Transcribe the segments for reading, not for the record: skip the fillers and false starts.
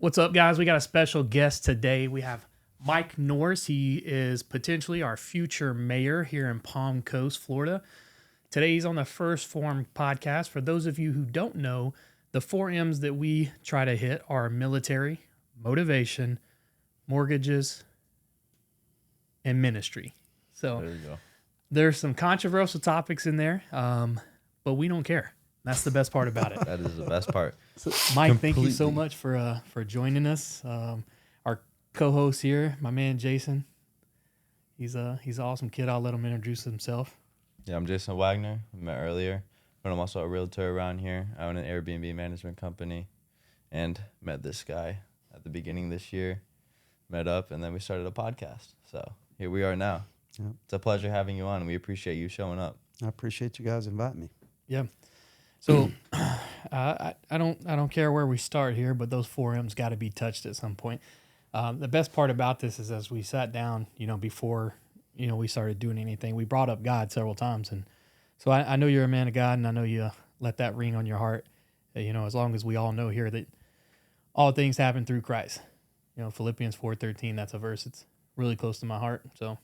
What's up, guys? We got a special guest today. We have Mike Norris. He is potentially our future mayor here in Palm Coast, Florida. Today, he's on the First Form podcast. For those of you who don't know, the 4 M's that we try to hit are military, motivation, mortgages, and ministry. So there you go. There's some controversial topics in there, but we don't care. That's the best part about it. That is the best part. So, Mike, thank you so much for joining us. Our co-host here, my man Jason. He's an awesome kid. I'll let him introduce himself. Yeah, I'm Jason Wagner. I met earlier, but I'm also a realtor around here. I own an Airbnb management company, and met this guy at the beginning of this year. Met up, and then we started a podcast. So here we are now. Yep. It's a pleasure having you on, and we appreciate you showing up. I appreciate you guys inviting me. Yeah. So I don't care where we start here, but those 4 M's got to be touched at some point. The best part about this is as we sat down, before we started doing anything, we brought up God several times, and so I know you're a man of God, and I know you let that ring on your heart. As long as we all know here that all things happen through Christ. Philippians 4:13. That's a verse that's really close to my heart. So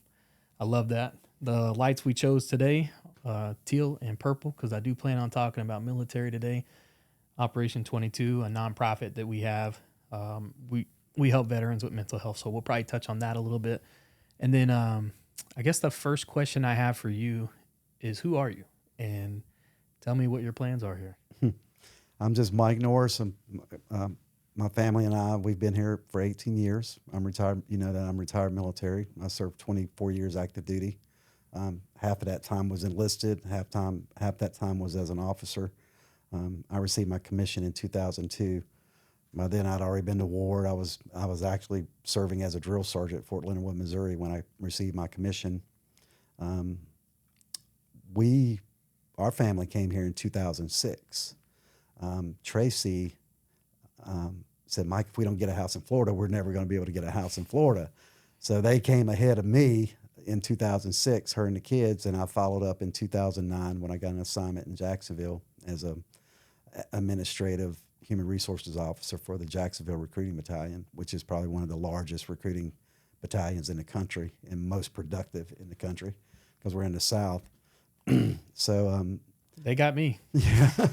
I love that. The lights we chose today. Teal and purple, because I do plan on talking about military today. Operation 22, a nonprofit that we have. We help veterans with mental health, so we'll probably touch on that a little bit. And then I guess the first question I have for you is, who are you? And tell me what your plans are here. I'm just Mike Norris. My family and I, we've been here for 18 years. I'm retired. You know that I'm retired military. I served 24 years active duty. Half of that time was enlisted. Half that time was as an officer. I received my commission in 2002. By then, I'd already been to war. I was actually serving as a drill sergeant at Fort Leonard Wood, Missouri, when I received my commission. Our family came here in 2006. Tracy said, "Mike, if we don't get a house in Florida, we're never going to be able to get a house in Florida." So they came ahead of me in 2006, her and the kids, and I followed up in 2009 when I got an assignment in Jacksonville as a administrative human resources officer for the Jacksonville Recruiting Battalion, which is probably one of the largest recruiting battalions in the country and most productive in the country because we're in the South. So they got me. Yeah,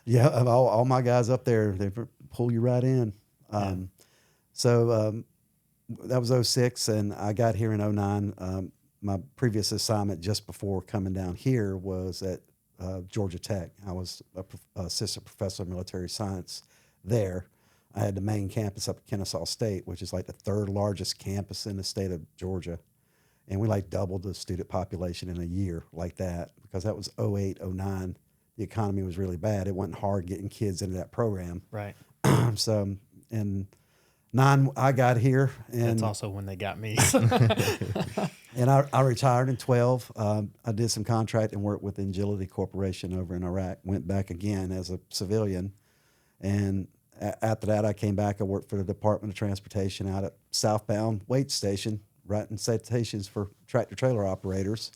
yeah. All my guys up there, they pull you right in. So that was 06, and I got here in 09. My previous assignment just before coming down here was at Georgia Tech. I was an assistant professor of military science there. I had the main campus up at Kennesaw State, which is like the 3rd largest campus in the state of Georgia. And we like doubled the student population in a year like that because that was 08, 09. The economy was really bad. It wasn't hard getting kids into that program. Right. So, and 9, I got here. And that's also when they got me. And I retired in 12. I did some contracting work with Agility Corporation over in Iraq, went back again as a civilian. And after that, I came back. I worked for the Department of Transportation out at Southbound Wait Station, writing citations for tractor-trailer operators,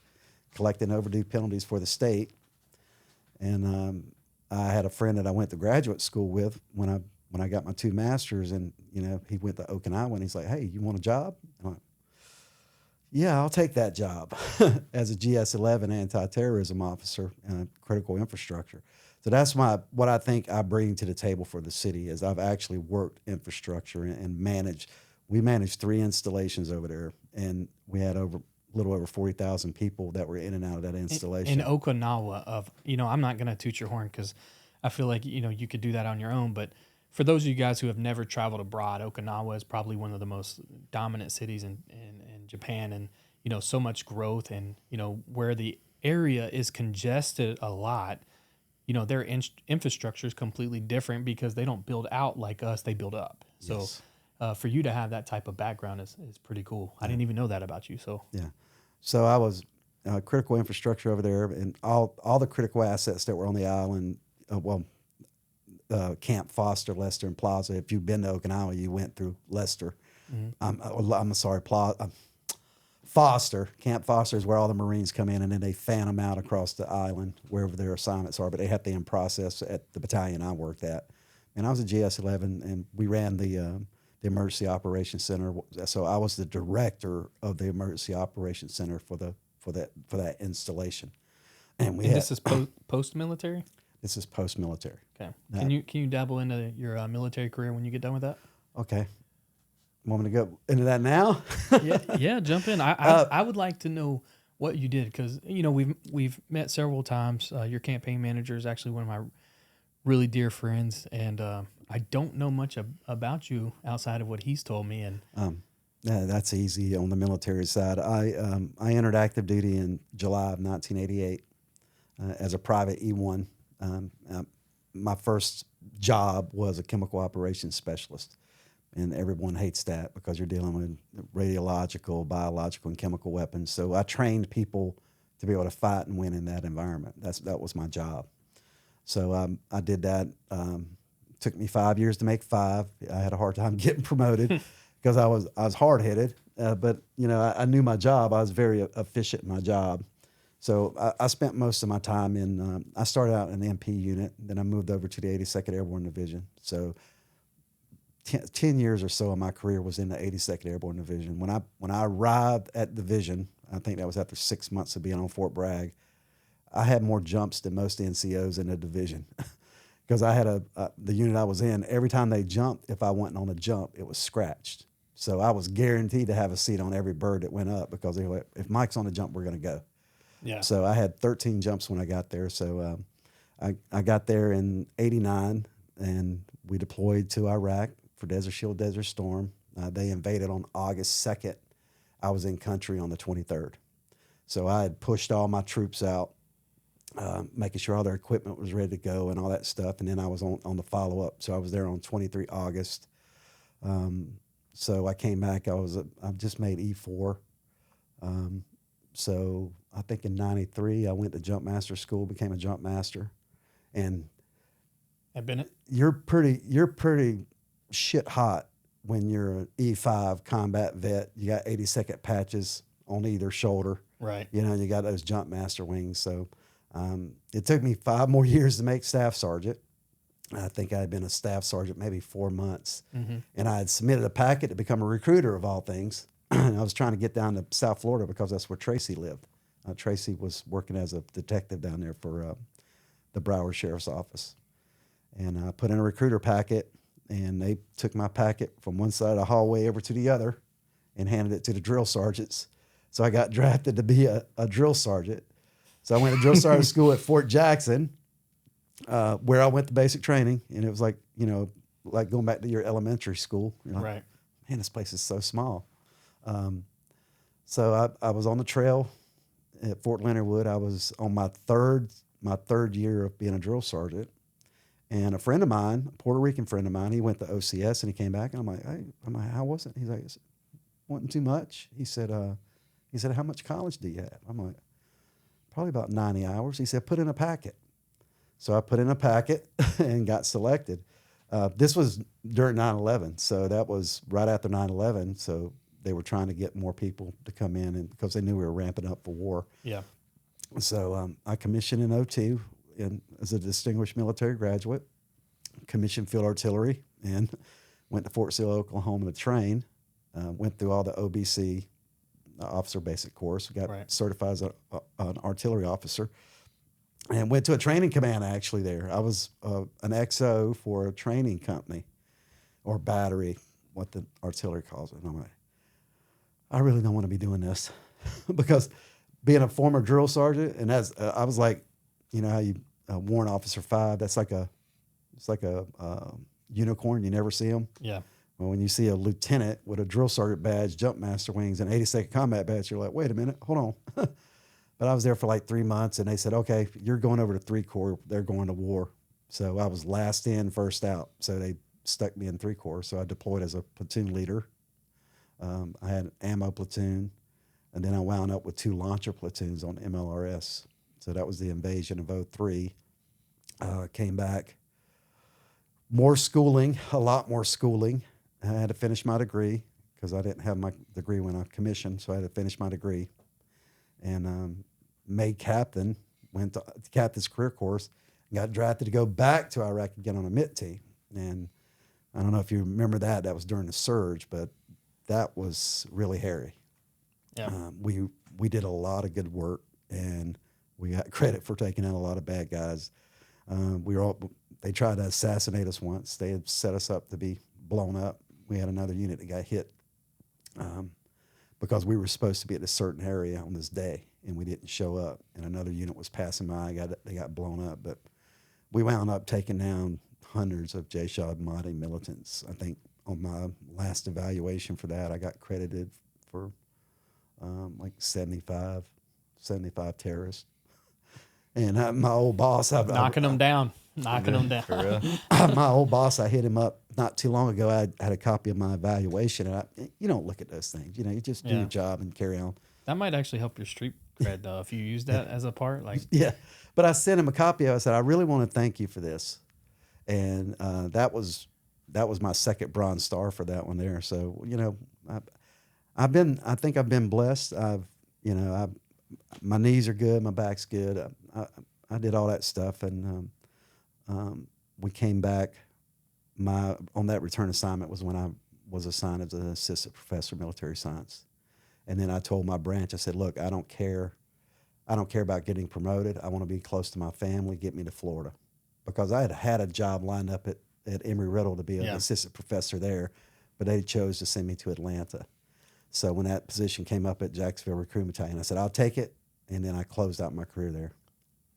collecting overdue penalties for the state. And I had a friend that I went to graduate school with when I got my 2 masters, and he went to Okinawa, and he's like, "Hey, you want a job?" And I'm like, "Yeah, I'll take that job," as a GS-11 anti-terrorism officer and critical infrastructure. So that's what I think I bring to the table for the city is I've actually worked infrastructure and managed. We managed 3 installations over there, and we had a little over 40,000 people that were in and out of that installation. In Okinawa, I'm not going to toot your horn because I feel like, you could do that on your own. But for those of you guys who have never traveled abroad, Okinawa is probably one of the most dominant cities in Japan, and, so much growth, and, where the area is congested a lot, their infrastructure is completely different because they don't build out like us, they build up. Yes. So for you to have that type of background is pretty cool. I didn't even know that about you. So yeah. So I was critical infrastructure over there, and all the critical assets that were on the island. Camp Foster, Lester, and Plaza. If you've been to Okinawa, you went through Lester. Mm-hmm. I'm sorry, Foster. Camp Foster is where all the Marines come in, and then they fan them out across the island wherever their assignments are. But they have to in process at the battalion I worked at. and I was a GS-11, and we ran the Emergency Operations Center. So I was the director of the Emergency Operations Center for that installation. And we And had, this is post military. this is post-military. Okay. Can you dabble into your military career when you get done with that? Okay. Want me to go into that now? Yeah, jump in. I would like to know what you did, because we've met several times. Your campaign manager is actually one of my really dear friends, and I don't know much about you outside of what he's told me. And Yeah, that's easy on the military side. I entered active duty in July of 1988 as a private E1. My first job was a chemical operations specialist, and everyone hates that because you're dealing with radiological, biological, and chemical weapons. So I trained people to be able to fight and win in that environment. That was my job. So I did that. Took me 5 years to make 5. I had a hard time getting promoted because I was hard headed. But I knew my job. I was very efficient in my job. So I spent most of my time in. I started out in the MP unit, then I moved over to the 82nd Airborne Division. So 10 years or so of my career was in the 82nd Airborne Division. When I arrived at division, I think that was after 6 months of being on Fort Bragg, I had more jumps than most NCOs in the division because I had the unit I was in. Every time they jumped, if I went on a jump, it was scratched. So I was guaranteed to have a seat on every bird that went up because they were like, if Mike's on a jump, we're going to go. yeah, So I had 13 jumps when I got there. So I got there in '89, and we deployed to Iraq for Desert Shield, Desert Storm. They invaded on August 2nd. I was in country on the 23rd. So I had pushed all my troops out, making sure all their equipment was ready to go and all that stuff. And then I was on the follow-up. So I was there on 23 August. So I came back. I just made E4. So I think in '93, I went to jump master school, became a jump master. And I've been it. you're pretty shit hot when you're an E5 combat vet. You got 82nd patches on either shoulder. Right. You got those jump master wings. So it took me 5 more years to make staff sergeant. I think I had been a staff sergeant maybe 4 months. Mm-hmm. And I had submitted a packet to become a recruiter of all things. I was trying to get down to South Florida because that's where Tracy lived. Tracy was working as a detective down there for the Broward Sheriff's Office. And I put in a recruiter packet, and they took my packet from one side of the hallway over to the other and handed it to the drill sergeants. So I got drafted to be a drill sergeant. So I went to drill sergeant school at Fort Jackson, where I went to basic training. And it was like going back to your elementary school. Right. Man, this place is so small. So I was on the trail at Fort Leonard Wood. I was on my third year of being a drill sergeant. And a friend of mine, a Puerto Rican friend of mine, he went to OCS and he came back, and I'm like, hey, how was it? He's like, it wasn't too much. He said, how much college do you have? I'm like, probably about 90 hours. He said, put in a packet. So I put in a packet and got selected. This was during 9/11, so that was right after 9/11. So they were trying to get more people to come in, and because they knew we were ramping up for war. Yeah. So I commissioned in '02 as a distinguished military graduate, commissioned field artillery, and went to Fort Sill, Oklahoma to train. Went through all the OBC officer basic course. Got certified as an artillery officer, and went to a training command actually there. I was an XO for a training company or battery, what the artillery calls it. And I'm like, I really don't want to be doing this because being a former drill sergeant, and as I was like, how you warrant officer 5, it's like a unicorn. You never see them. Yeah. Well, when you see a lieutenant with a drill sergeant badge, jump master wings, and 82nd combat badge, you're like, wait a minute, hold on. But I was there for like 3 months, and they said, okay, you're going over to 3 Corps. They're going to war. So I was last in, first out. So they stuck me in 3 Corps. So I deployed as a platoon leader. I had an ammo platoon, and then I wound up with 2 launcher platoons on MLRS. So that was the invasion of '03. Came back. More schooling, a lot more schooling. I had to finish my degree because I didn't have my degree when I commissioned, so I had to finish my degree. And made captain, went to captain's career course, and got drafted to go back to Iraq again on a MIT team. And I don't know if you remember that. That was during the surge, but that was really hairy. Yeah. We did a lot of good work, and we got credit for taking out a lot of bad guys. They tried to assassinate us once. They had set us up to be blown up. We had another unit that got hit because we were supposed to be at a certain area on this day, and we didn't show up. And another unit was passing by. They got blown up. But we wound up taking down hundreds of Jayshad Mahdi militants. I think on my last evaluation for that, I got credited for like 75 terrorists. And my old boss, Knocking them down. For real. My old boss, I hit him up not too long ago. I had a copy of my evaluation, and you don't look at those things. You just do your job and carry on. That might actually help your street cred, though, if you use that as a part. Yeah, but I sent him a copy of it. I said, I really want to thank you for this, and that was my second Bronze Star for that one there. So I think I've been blessed. My knees are good, my back's good. I did all that stuff, and we came back. On that return assignment was when I was assigned as an assistant professor of military science. And then I told my branch, I said, look, I don't care about getting promoted. I want to be close to my family, get me to Florida. Because I had a job lined up at Embry-Riddle to be an assistant professor there, but they chose to send me to Atlanta. So when that position came up at Jacksonville Recruitment Battalion, I said, I'll take it. And then I closed out my career there.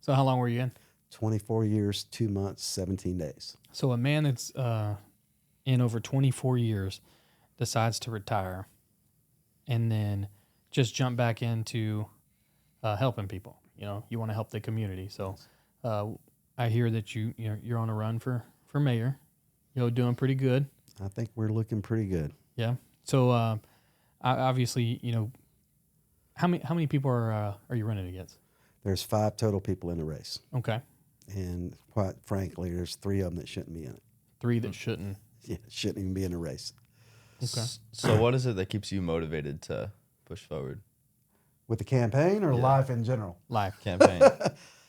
So how long were you in? 24 years, 2 months, 17 days. So a man that's in over 24 years decides to retire and then just jump back into helping people. You want to help the community. So I hear that you're on a run for mayor. Doing pretty good. I think we're looking pretty good. Yeah. So obviously, how many people are you running against? There's 5 total people in the race. Okay. And quite frankly, there's 3 of them that shouldn't be in it. 3 that shouldn't. Yeah, shouldn't even be in the race. Okay. So what is it that keeps you motivated to push forward? With the campaign or life in general? Life. Campaign.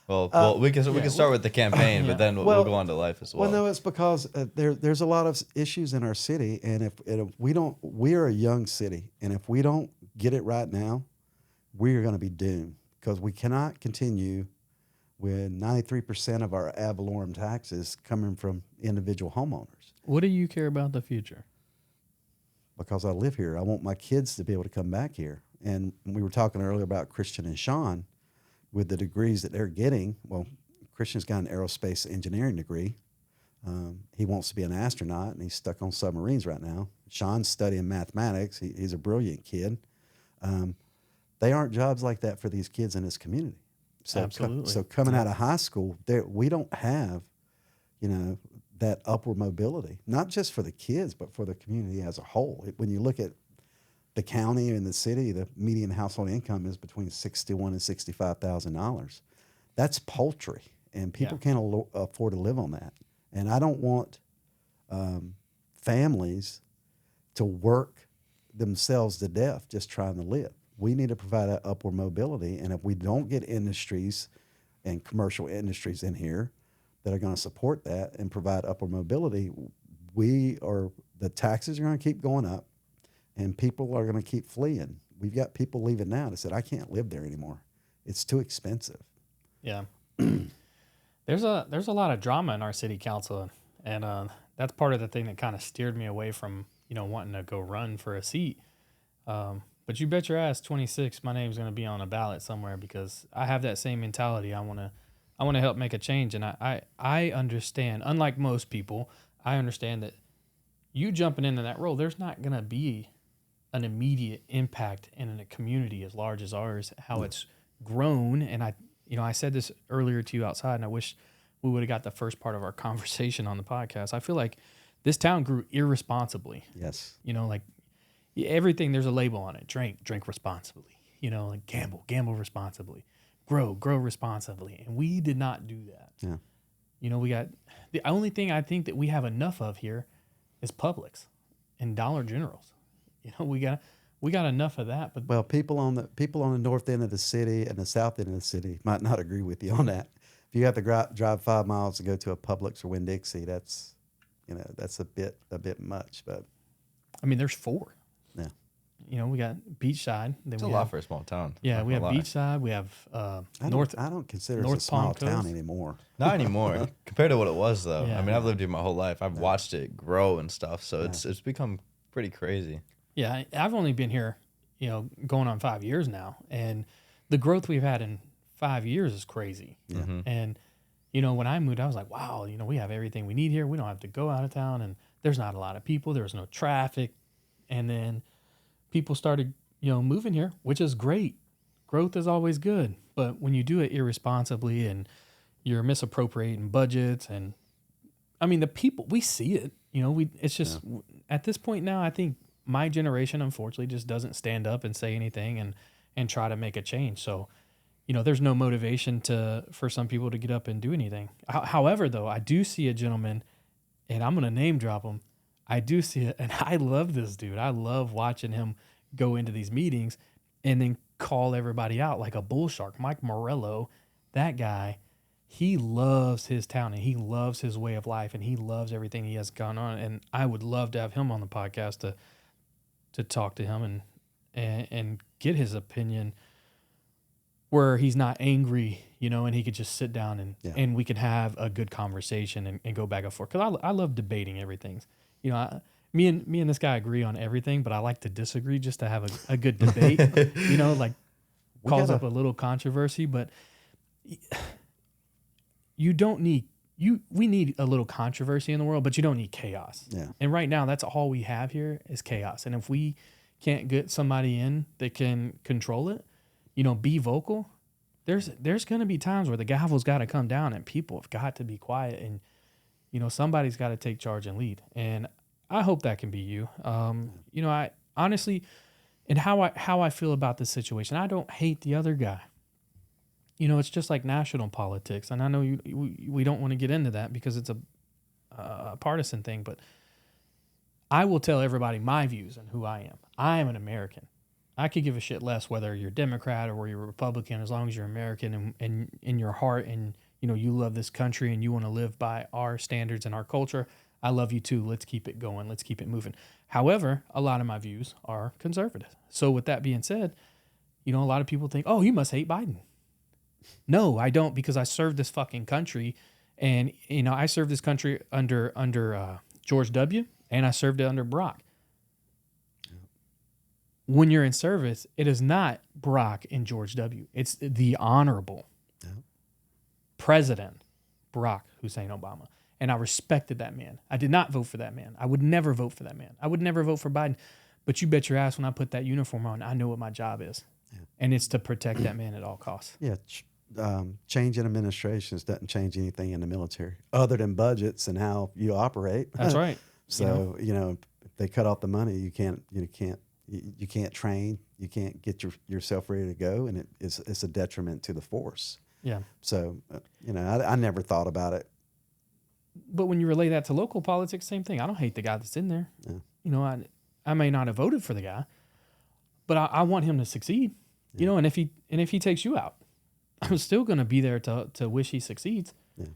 Well, we can start with the campaign, but then we'll go on to life as well. Well, no, it's because there's a lot of issues in our city, and if we don't, we're a young city, and if we don't get it right now, we are going to be doomed because we cannot continue with 93% of our ad valorem taxes coming from individual homeowners. What do you care about the future? Because I live here. I want my kids to be able to come back here. And we were talking earlier about Christian and Sean with the degrees that they're getting. Well, Christian's got an aerospace engineering degree. He wants to be an astronaut, and he's stuck on submarines right now. Sean's studying mathematics. He's a brilliant kid. They aren't jobs like that for these kids in this community. So, absolutely. So coming out of high school, we don't have, that upward mobility, not just for the kids, but for the community as a whole. When you look at the county and the city, the median household income is between $61,000 and $65,000. That's paltry, and people can't afford to live on that. And I don't want families to work themselves to death just trying to live. We need to provide that upward mobility, and if we don't get industries and commercial industries in here that are going to support that and provide upward mobility, the taxes are going to keep going up, and people are going to keep fleeing. We've got people leaving now that said, I can't live there anymore. It's too expensive. Yeah. There's a lot of drama in our city council, and that's part of the thing that kind of steered me away from, wanting to go run for a seat. But you bet your ass 26, my name's going to be on a ballot somewhere because I have that same mentality. I want to help make a change. And I understand, unlike most people, I understand that you jumping into that role, there's not going to be an immediate impact in a community as large as ours, how it's grown. And I said this earlier to you outside, and I wish we would have got the first part of our conversation on the podcast. I feel like this town grew irresponsibly. Yes. Everything, there's a label on it. Drink responsibly. Gamble responsibly. Grow responsibly. And we did not do that. Yeah. We got, the only thing I think that we have enough of here is Publix and Dollar Generals. We got enough of that. But people on the north end of the city and the south end of the city might not agree with you on that. If you have to drive 5 miles to go to a Publix or Winn-Dixie, that's that's a bit much, but I mean, there's 4. yeah. We got Beachside. Then It's we a lot have, for a small town. yeah, not we have gonna lie. Beachside. We have I don't consider it a North small Palm town Coast. anymore. Not anymore compared to what it was, though. Yeah. I mean, I've lived here my whole life. I've watched it grow and stuff, so Yeah. it's become pretty crazy. Yeah, I've only been here, going on 5 years now, and the growth we've had in 5 years is crazy. Yeah. Mhm. And when I moved, I was like, wow, we have everything we need here. We don't have to go out of town, and there's not a lot of people. There's no traffic, and then people started, moving here, which is great. Growth is always good, but when you do it irresponsibly and you're misappropriating budgets, and I mean the people, we see it. It's just at this point now, I think my generation unfortunately just doesn't stand up and say anything and try to make a change. So, there's no motivation for some people to get up and do anything. However, though, I do see a gentleman, and I'm gonna name drop him. I do see it, and I love this dude. I love watching him go into these meetings and then call everybody out like a bull shark. Mike Morello, that guy, he loves his town and he loves his way of life and he loves everything he has gone on. And I would love to have him on the podcast to talk to him and get his opinion where he's not angry, and he could just sit down and we could have a good conversation and go back and forth. Because I love debating everything. Me and this guy agree on everything, but I like to disagree just to have a good debate, like cause up a little controversy. But you don't need we need a little controversy in the world, but you don't need chaos. Yeah. And right now, that's all we have here is chaos. And if we can't get somebody in that can control it, be vocal, there's going to be times where the gavel's got to come down and people have got to be quiet and, somebody's got to take charge and lead. And I hope that can be you. I honestly, and how I feel about this situation, I don't hate the other guy. It's just like national politics. And I know we don't want to get into that because it's a partisan thing, but I will tell everybody my views and who I am. I am an American. I could give a shit less whether you're Democrat or you're Republican, as long as you're American and in your heart and you love this country and you want to live by our standards and our culture. I love you too. Let's keep it going. Let's keep it moving. However, a lot of my views are conservative. So with that being said, a lot of people think, oh, you must hate Biden. No, I don't, because I served this fucking country, and I served this country under George W. and I served it under Barack. When you're in service, it is not Barack and George W. It's the honorable President Barack Hussein Obama. And I respected that man. I did not vote for that man. I would never vote for that man. I would never vote for Biden. But you bet your ass when I put that uniform on, I know what my job is. Yeah. And it's to protect that man at all costs. Yeah. Change in administrations doesn't change anything in the military other than budgets and how you operate. That's right. So, if they cut off the money, you can't train, you can't get yourself ready to go, and it's a detriment to the force. Yeah. So, I never thought about it. But when you relay that to local politics, same thing. I don't hate the guy that's in there. Yeah. I may not have voted for the guy, but I want him to succeed. Yeah. And if he takes you out, I'm still going to be there to wish he succeeds. Yeah.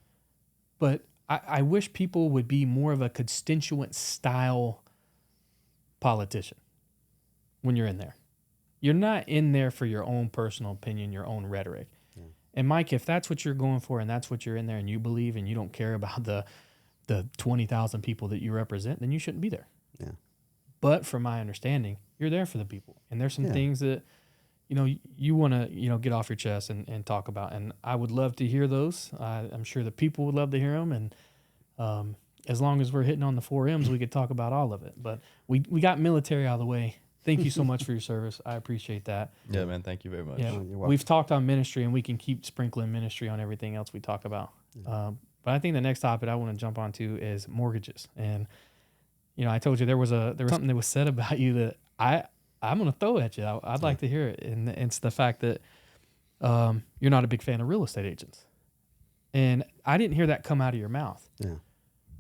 But I wish people would be more of a constituent style politician when you're in there. You're not in there for your own personal opinion, your own rhetoric. Yeah. And Mike, if that's what you're going for and that's what you're in there and you believe and you don't care about the 20,000 people that you represent, then you shouldn't be there. Yeah. But from my understanding, you're there for the people. And there's some things that, you want to, get off your chest and talk about. And I would love to hear those. I'm sure the people would love to hear them. And as long as we're hitting on the 4 M's, we could talk about all of it. But we got military out of the way. Thank you so much for your service. I appreciate that. Yeah, man. Thank you very much. Yeah, we've talked on ministry, and we can keep sprinkling ministry on everything else we talk about. But I think the next topic I want to jump onto is mortgages. And I told you there was something that was said about you that I'm going to throw at you. I'd like to hear it. And it's the fact that you're not a big fan of real estate agents. And I didn't hear that come out of your mouth. Yeah.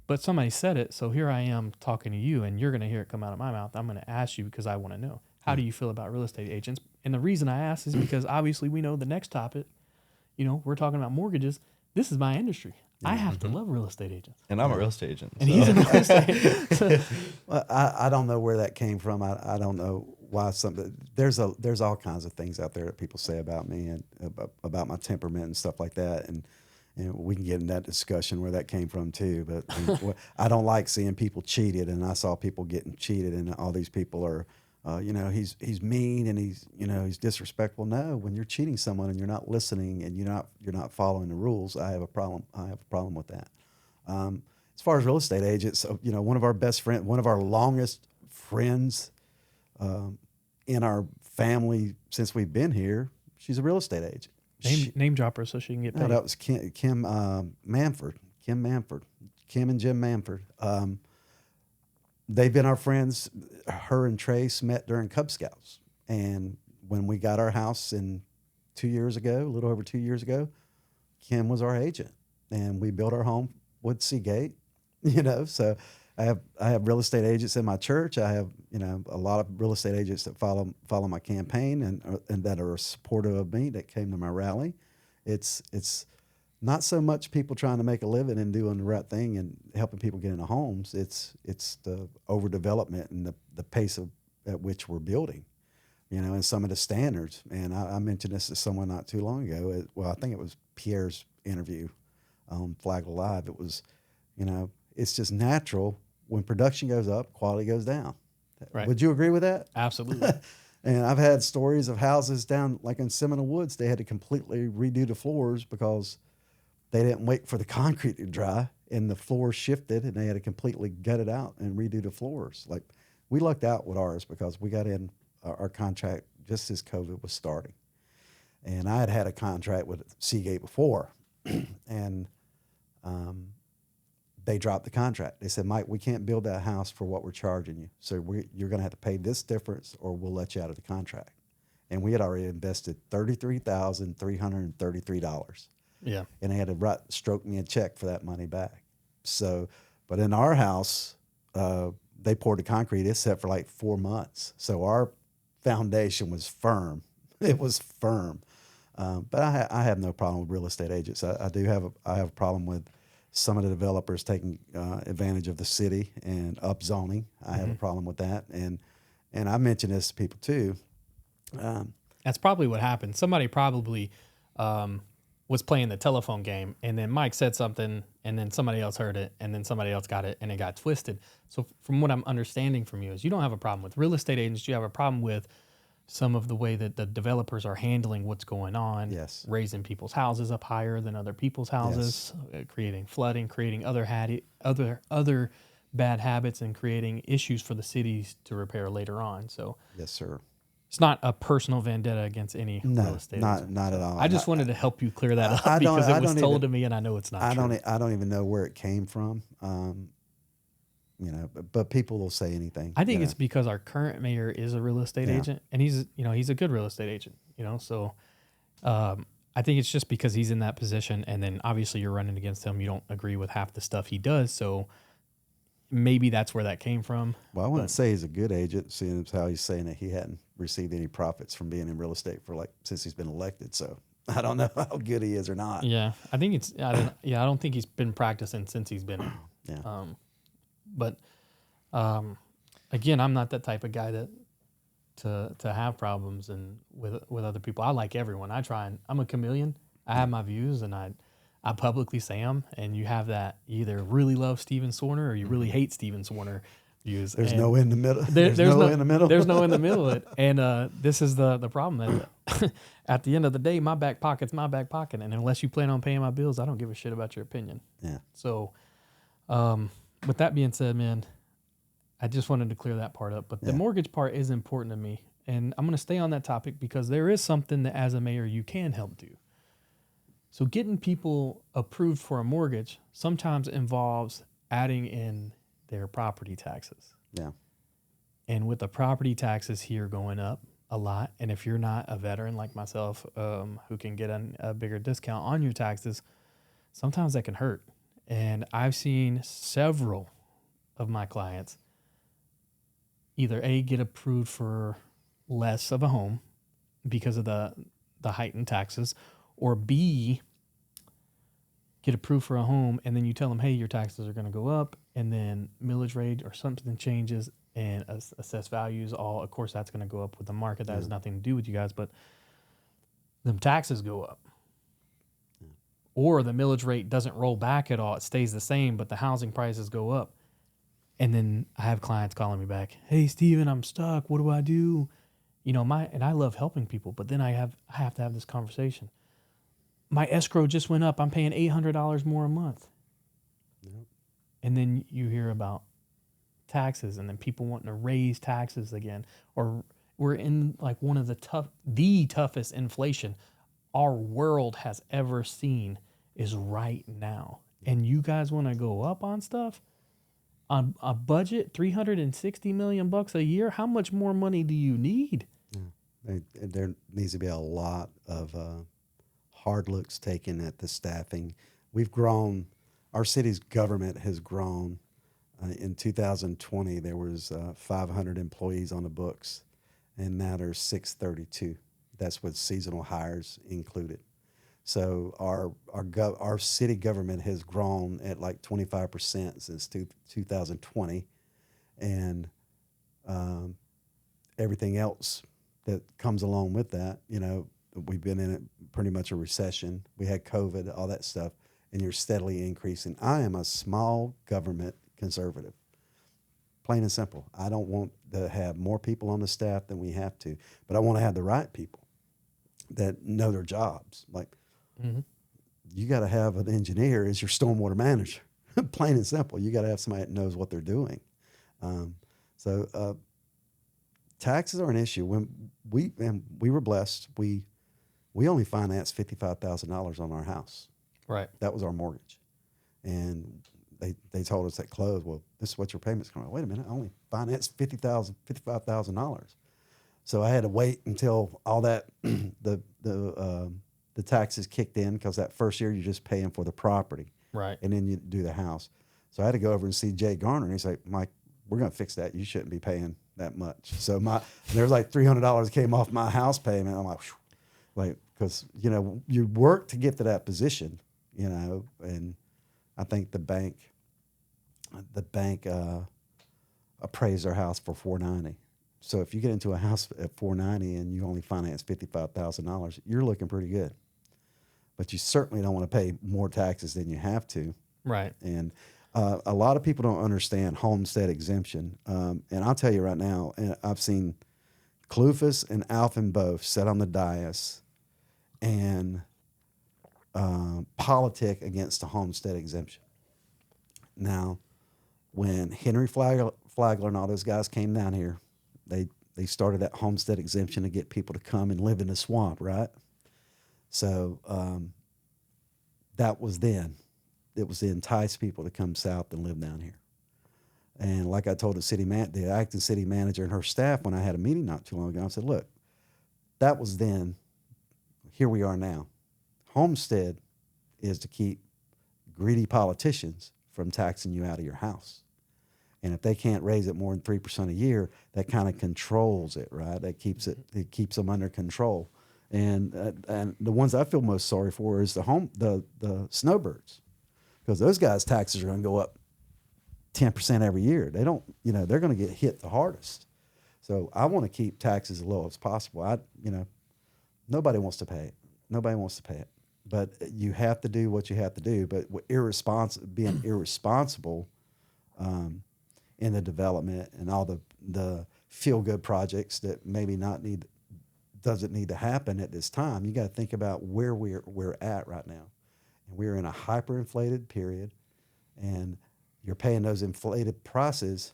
But somebody said it, so here I am talking to you, and you're going to hear it come out of my mouth. I'm going to ask you because I want to know. How do you feel about real estate agents? And the reason I ask is because obviously we know the next topic, we're talking about mortgages. This is my industry. I have to love real estate agents. And I'm a real estate agent. And so. he's a real estate. Well, I don't know where that came from. I don't know why there's all kinds of things out there that people say about me and about my temperament and stuff like that. And we can get in that discussion where that came from too. But I don't like seeing people cheated, and I saw people getting cheated, and all these people are, he's mean and he's disrespectful. No, when you're cheating someone and you're not listening and you're not following the rules, I have a problem. I have a problem with that. As far as real estate agents, one of our best friends, one of our longest friends in our family since we've been here, she's a real estate agent. Name dropper so she can get paid. No, that was Kim Manford. Kim Manford. Kim and Jim Manford. They've been our friends. Her and Trace met during Cub Scouts. And when we got our house 2 years ago, a little over 2 years ago, Kim was our agent. And we built our home with Seagate, So I have real estate agents in my church. I have, a lot of real estate agents that follow my campaign and that are supportive of me, that came to my rally. It's not so much people trying to make a living and doing the right thing and helping people get into homes. It's the overdevelopment and the pace at which we're building, and some of the standards. And I mentioned this to someone not too long ago. I think it was Pierre's interview on Flag Live. It was, it's just natural. When production goes up, quality goes down. Right. Would you agree with that? Absolutely. And I've had stories of houses down, like in Seminole Woods, they had to completely redo the floors because they didn't wait for the concrete to dry, and the floors shifted, and they had to completely gut it out and redo the floors. Like, we lucked out with ours because we got in our contract just as COVID was starting. And I had a contract with Seagate before, and they dropped the contract. They said, Mike, we can't build that house for what we're charging you. So you're going to have to pay this difference or we'll let you out of the contract. And we had already invested $33,333. Yeah. And they had to stroke me a check for that money back. So, but in our house, they poured the concrete. It set for like 4 months. So our foundation was firm. It was firm. But I have no problem with real estate agents. I have a problem with some of the developers taking advantage of the city and upzoning. I have a problem with that. And I mention this to people too. That's probably what happened. Somebody probably was playing the telephone game, and then Mike said something, and then somebody else heard it, and then somebody else got it, and it got twisted. So from what I'm understanding from you is you don't have a problem with real estate agents. You have a problem with some of the way that the developers are handling what's going on. Yes. Raising people's houses up higher than other people's houses, creating flooding, creating other bad habits, and creating issues for the cities to repair later on. So Yes, sir. it's not a personal vendetta against any real estate agent. Not at all. I just wanted to help you clear that up because it was told to me, and I know it's not true. I don't even know where it came from. But people will say anything. I think it's because our current mayor is a real estate agent, and he's a good real estate agent. So I think it's just because he's in that position, and then obviously you're running against him. You don't agree with half the stuff he does, so maybe that's where that came from. Well, I wouldn't say he's a good agent, seeing as how he's saying that he hadn't received any profits from being in real estate since he's been elected. So I don't know how good he is or not. Yeah, I think I don't think he's been practicing since he's been. Yeah. But again, I'm not that type of guy to have problems and with other people. I like everyone. I'm a chameleon. I have my views, and I publicly say them. And you have that, you either really love Steven Swarner or you really hate Steven Swarner views. There's no in the middle. There's no in the middle. There's no in the middle of it. And this is the problem. That at the end of the day, my back pocket's my back pocket, and unless you plan on paying my bills, I don't give a shit about your opinion. Yeah. So, with that being said, man, I just wanted to clear that part up. But the mortgage part is important to me. And I'm going to stay on that topic because there is something that as a mayor you can help do. So getting people approved for a mortgage sometimes involves adding in their property taxes. Yeah. And with the property taxes here going up a lot, and if you're not a veteran like myself who can get a bigger discount on your taxes, sometimes that can hurt. And I've seen several of my clients either A, get approved for less of a home because of the heightened taxes, or B, get approved for a home, and then you tell them, hey, your taxes are going to go up, and then millage rate or something changes and assessed values, all, of course, that's going to go up with the market. That has nothing to do with you guys, but them taxes go up. Or the millage rate doesn't roll back at all. It stays the same, but the housing prices go up. And then I have clients calling me back, hey, Steven, I'm stuck. What do I do? You know, and I love helping people, but then I have to have this conversation. My escrow just went up. I'm paying $800 more a month. Yep. And then you hear about taxes, and then people wanting to raise taxes again. Or we're in like one of the toughest inflation our world has ever seen is right now. And you guys want to go up on stuff? On a budget, $360 million a year? How much more money do you need? Yeah. There needs to be a lot of hard looks taken at the staffing. We've grown. Our city's government has grown. In 2020, there was 500 employees on the books, and now there's 632. That's with seasonal hires included. So our city government has grown at like 25% since 2020, and everything else that comes along with that. You know, we've been in pretty much a recession. We had COVID, all that stuff, and you're steadily increasing. I am a small government conservative, plain and simple. I don't want to have more people on the staff than we have to, but I want to have the right people that know their jobs. Like, you got to have an engineer as your stormwater manager, plain and simple. You got to have somebody that knows what they're doing. So taxes are an issue. When we were blessed, we only financed $55,000 on our house. Right. That was our mortgage, and they told us at close, well, this is what your payment's going to be. Wait a minute, I only financed $55,000. So I had to wait until all that the taxes kicked in, because that first year you're just paying for the property, Right. and then you do the house. So I had to go over and see Jay Garner, and he's like, Mike, we're going to fix that. You shouldn't be paying that much. So there's like $300 came off my house payment. I'm like, because you know you work to get to that position, you know, and I think the bank appraised our house for $490. So if you get into a house at $490 and you only finance $55,000, you're looking pretty good. But you certainly don't want to pay more taxes than you have to. Right. And a lot of people don't understand homestead exemption. And I'll tell you right now, I've seen Clufus and Alvin both sit on the dais and politic against the homestead exemption. Now, when Henry Flagler and all those guys came down here, they started that homestead exemption to get people to come and live in the swamp, right? So that was then. It was to entice people to come south and live down here. And like I told the acting city manager and her staff when I had a meeting not too long ago, I said, look, that was then. Here we are now. Homestead is to keep greedy politicians from taxing you out of your house. And if they can't raise it more than 3% a year, that kind of controls it, right? That keeps keeps them under control. And the ones I feel most sorry for is the snowbirds, because those guys' taxes are going to go up 10% every year. They don't, you know, they're going to get hit the hardest. So I want to keep taxes as low as possible. Nobody wants to pay it. Nobody wants to pay it. But you have to do what you have to do. But being irresponsible in the development and all the feel-good projects that maybe doesn't need to happen at this time, you got to think about where we're at right now. And we're in a hyperinflated period, and you're paying those inflated prices.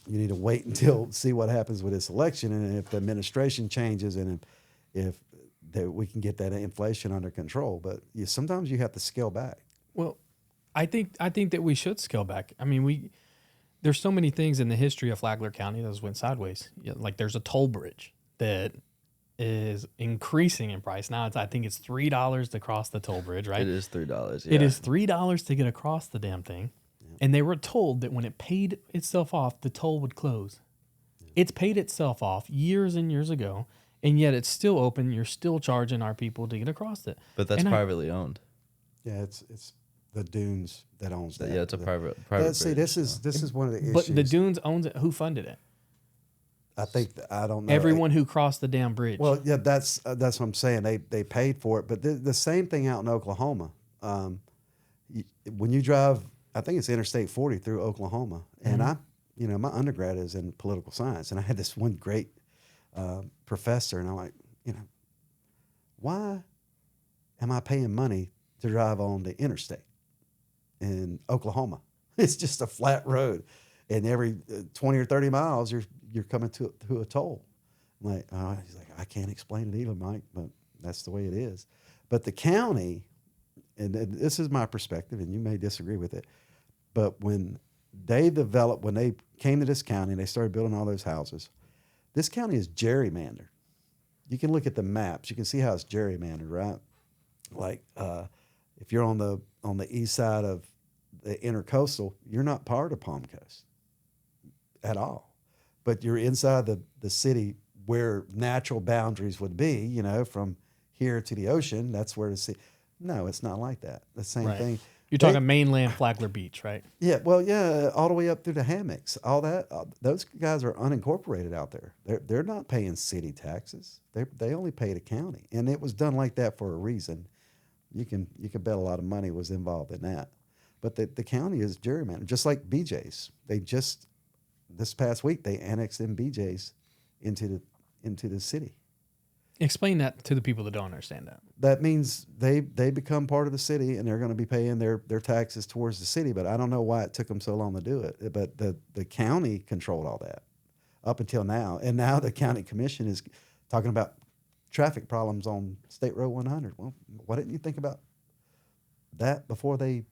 You need to wait until see what happens with this election, and if the administration changes, and if that we can get that inflation under control. But sometimes you have to scale back. Well, I think that we should scale back. I mean, there's so many things in the history of Flagler County that went sideways. Like there's a toll bridge that is increasing in price. Now I think it's $3 to cross the toll bridge, right? It is $3. Yeah. It is $3 to get across the damn thing. Yeah. And they were told that when it paid itself off, the toll would close. Yeah. It's paid itself off years and years ago, and yet it's still open. You're still charging our people to get across it. But that's privately owned. Yeah, it's the Dunes that owns that. Yeah, it's a private See, bridge, this is one of the issues. But the Dunes owns it. Who funded it? I think I don't know. Everyone who crossed the damn bridge. Well, yeah, that's what I'm saying. They paid for it, but the same thing out in Oklahoma. When you drive, I think it's Interstate 40 through Oklahoma, and my undergrad is in political science, and I had this one great professor, and I'm like, why am I paying money to drive on the interstate in Oklahoma? It's just a flat road, and every 20 or 30 miles, you're coming to a toll. I'm like, he's like, I can't explain it either, Mike, but that's the way it is. But the county, and this is my perspective, and you may disagree with it, but when they came to this county and they started building all those houses, this county is gerrymandered. You can look at the maps. You can see how it's gerrymandered, right? Like if you're on the east side of the intercoastal, you're not part of Palm Coast at all. But you're inside the city where natural boundaries would be, from here to the ocean. That's where the sea. No, it's not like that. The same thing. You're talking mainland Flagler Beach, right? Yeah, well, yeah, all the way up through the hammocks. All that, those guys are unincorporated out there. They're not paying city taxes. They only pay the county, and it was done like that for a reason. You can bet a lot of money was involved in that. But the county is gerrymandered, just like BJ's. This past week they annexed in BJ's into the city. Explain that to the people that don't understand that. That means they become part of the city, and they're going to be paying their taxes towards the city. But I don't know why it took them so long to do it. But the county controlled all that up until now. And now the county commission is talking about traffic problems on State Road 100. Well, why didn't you think about that before they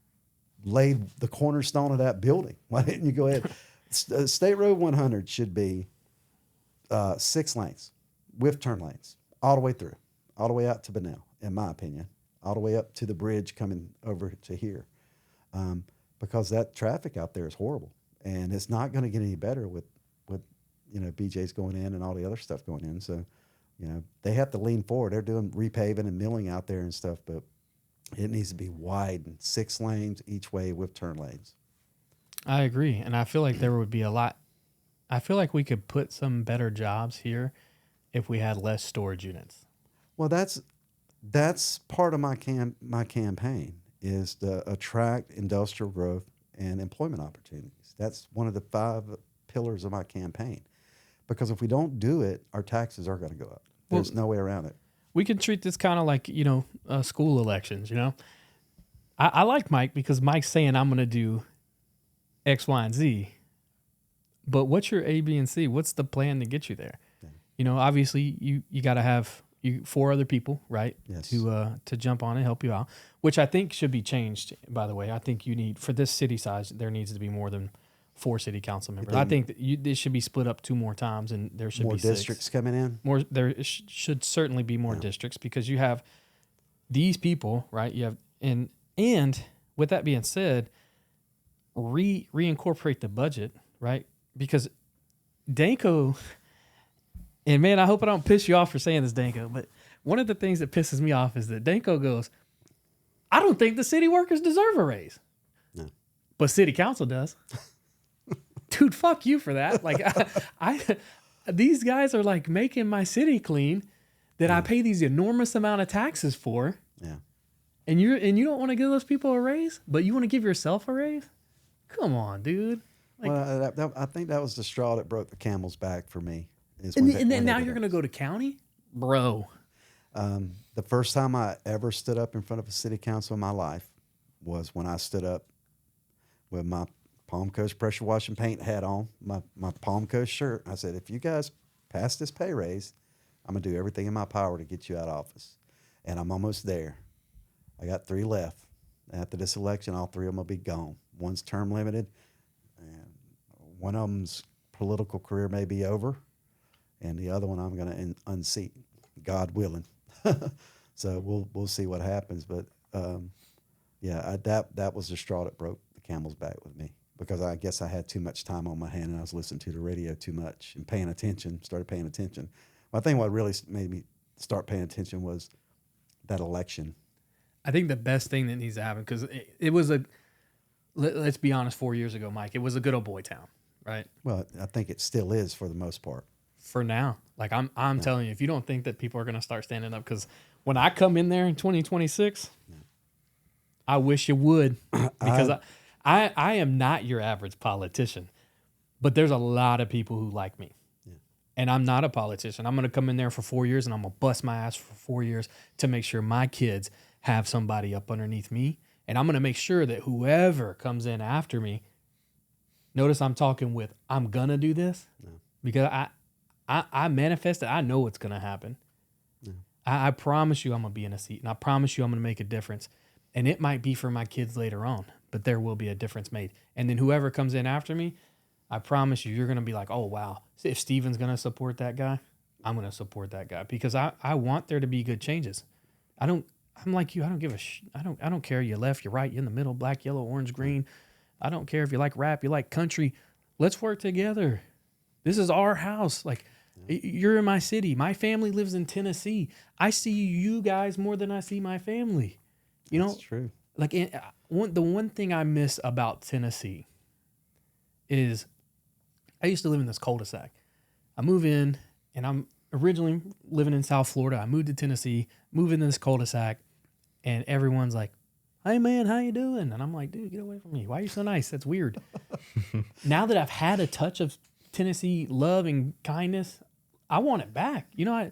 laid the cornerstone of that building? Why didn't you go ahead? State Road 100 should be 6 lanes with turn lanes all the way through, all the way out to Bunnell, in my opinion, all the way up to the bridge coming over to here, because that traffic out there is horrible, and it's not going to get any better with BJ's going in and all the other stuff going in. So, they have to lean forward. They're doing repaving and milling out there and stuff, but it needs to be widened, 6 lanes each way with turn lanes. I agree, and I feel like there would be a lot. I feel like we could put some better jobs here if we had less storage units. Well, that's part of my campaign is to attract industrial growth and employment opportunities. That's one of the 5 pillars of my campaign, because if we don't do it, our taxes are going to go up. There's no way around it. We can treat this kind of like school elections. I like Mike because Mike's saying I'm going to do X, Y, and Z. But what's your A, B, and C? What's the plan to get you there? Yeah. Obviously you got to have 4 other people, right? Yes. To jump on and help you out, which I think should be changed, by the way. I think you need, for this city size, there needs to be more than 4 city council members. I think that this should be split up 2 more times, and there should be more 6 districts coming in. More, there should certainly be more districts, because you have these people, right? You have and with that being said, reincorporate the budget, right? Because Danko, and man, I hope I don't piss you off for saying this, Danko, but one of the things that pisses me off is that Danko goes, I don't think the city workers deserve a raise. No. But city council does. Dude, fuck you for that. Like, these guys are like making my city clean that I pay these enormous amount of taxes for. Yeah. And you don't want to give those people a raise, but you want to give yourself a raise? Come on, dude. Like, well, I think that was the straw that broke the camel's back for me. And then now you're going to go to county? Bro. The first time I ever stood up in front of a city council in my life was when I stood up with my Palm Coast pressure washing paint hat on, my Palm Coast shirt. I said, if you guys pass this pay raise, I'm going to do everything in my power to get you out of office. And I'm almost there. I got 3 left. After this election, all 3 of them will be gone. One's term limited, and one of them's political career may be over, and the other one I'm going to unseat, God willing. So we'll see what happens. But that was the straw that broke the camel's back with me, because I guess I had too much time on my hand and I was listening to the radio too much and started paying attention. I think what really made me start paying attention was that election. I think the best thing that needs to happen, because it was let's be honest, 4 years ago, Mike, it was a good old boy town, right? Well, I think it still is for the most part. For now, like I'm telling you, if you don't think that people are going to start standing up, because when I come in there in 2026, I wish you would, because I am not your average politician, but there's a lot of people who like me. And I'm not a politician. I'm going to come in there for 4 years and I'm going to bust my ass for 4 years to make sure my kids have somebody up underneath me. And I'm going to make sure that whoever comes in after me, notice I'm talking with, I'm going to do this because I manifest it. I know what's going to happen. I promise you I'm going to be in a seat, and I promise you I'm going to make a difference. And it might be for my kids later on, but there will be a difference made. And then whoever comes in after me, I promise you, you're going to be like, oh, wow. If Steven's going to support that guy, I'm going to support that guy, because I want there to be good changes. I'm like you. I don't give a I don't care. You left, you right, you in the middle, black, yellow, orange, green. I don't care if you like rap, you like country. Let's work together. This is our house. Like, you're in my city. My family lives in Tennessee. I see you guys more than I see my family. You know, That's true. Like, the one thing I miss about Tennessee is I used to live in this cul-de-sac. I move in, and I'm originally living in South Florida. I moved to Tennessee, moved into this cul-de-sac, and everyone's like, hey, man, how you doing? And I'm like, dude, get away from me. Why are you so nice? That's weird. Now that I've had a touch of Tennessee love and kindness, I want it back. You know,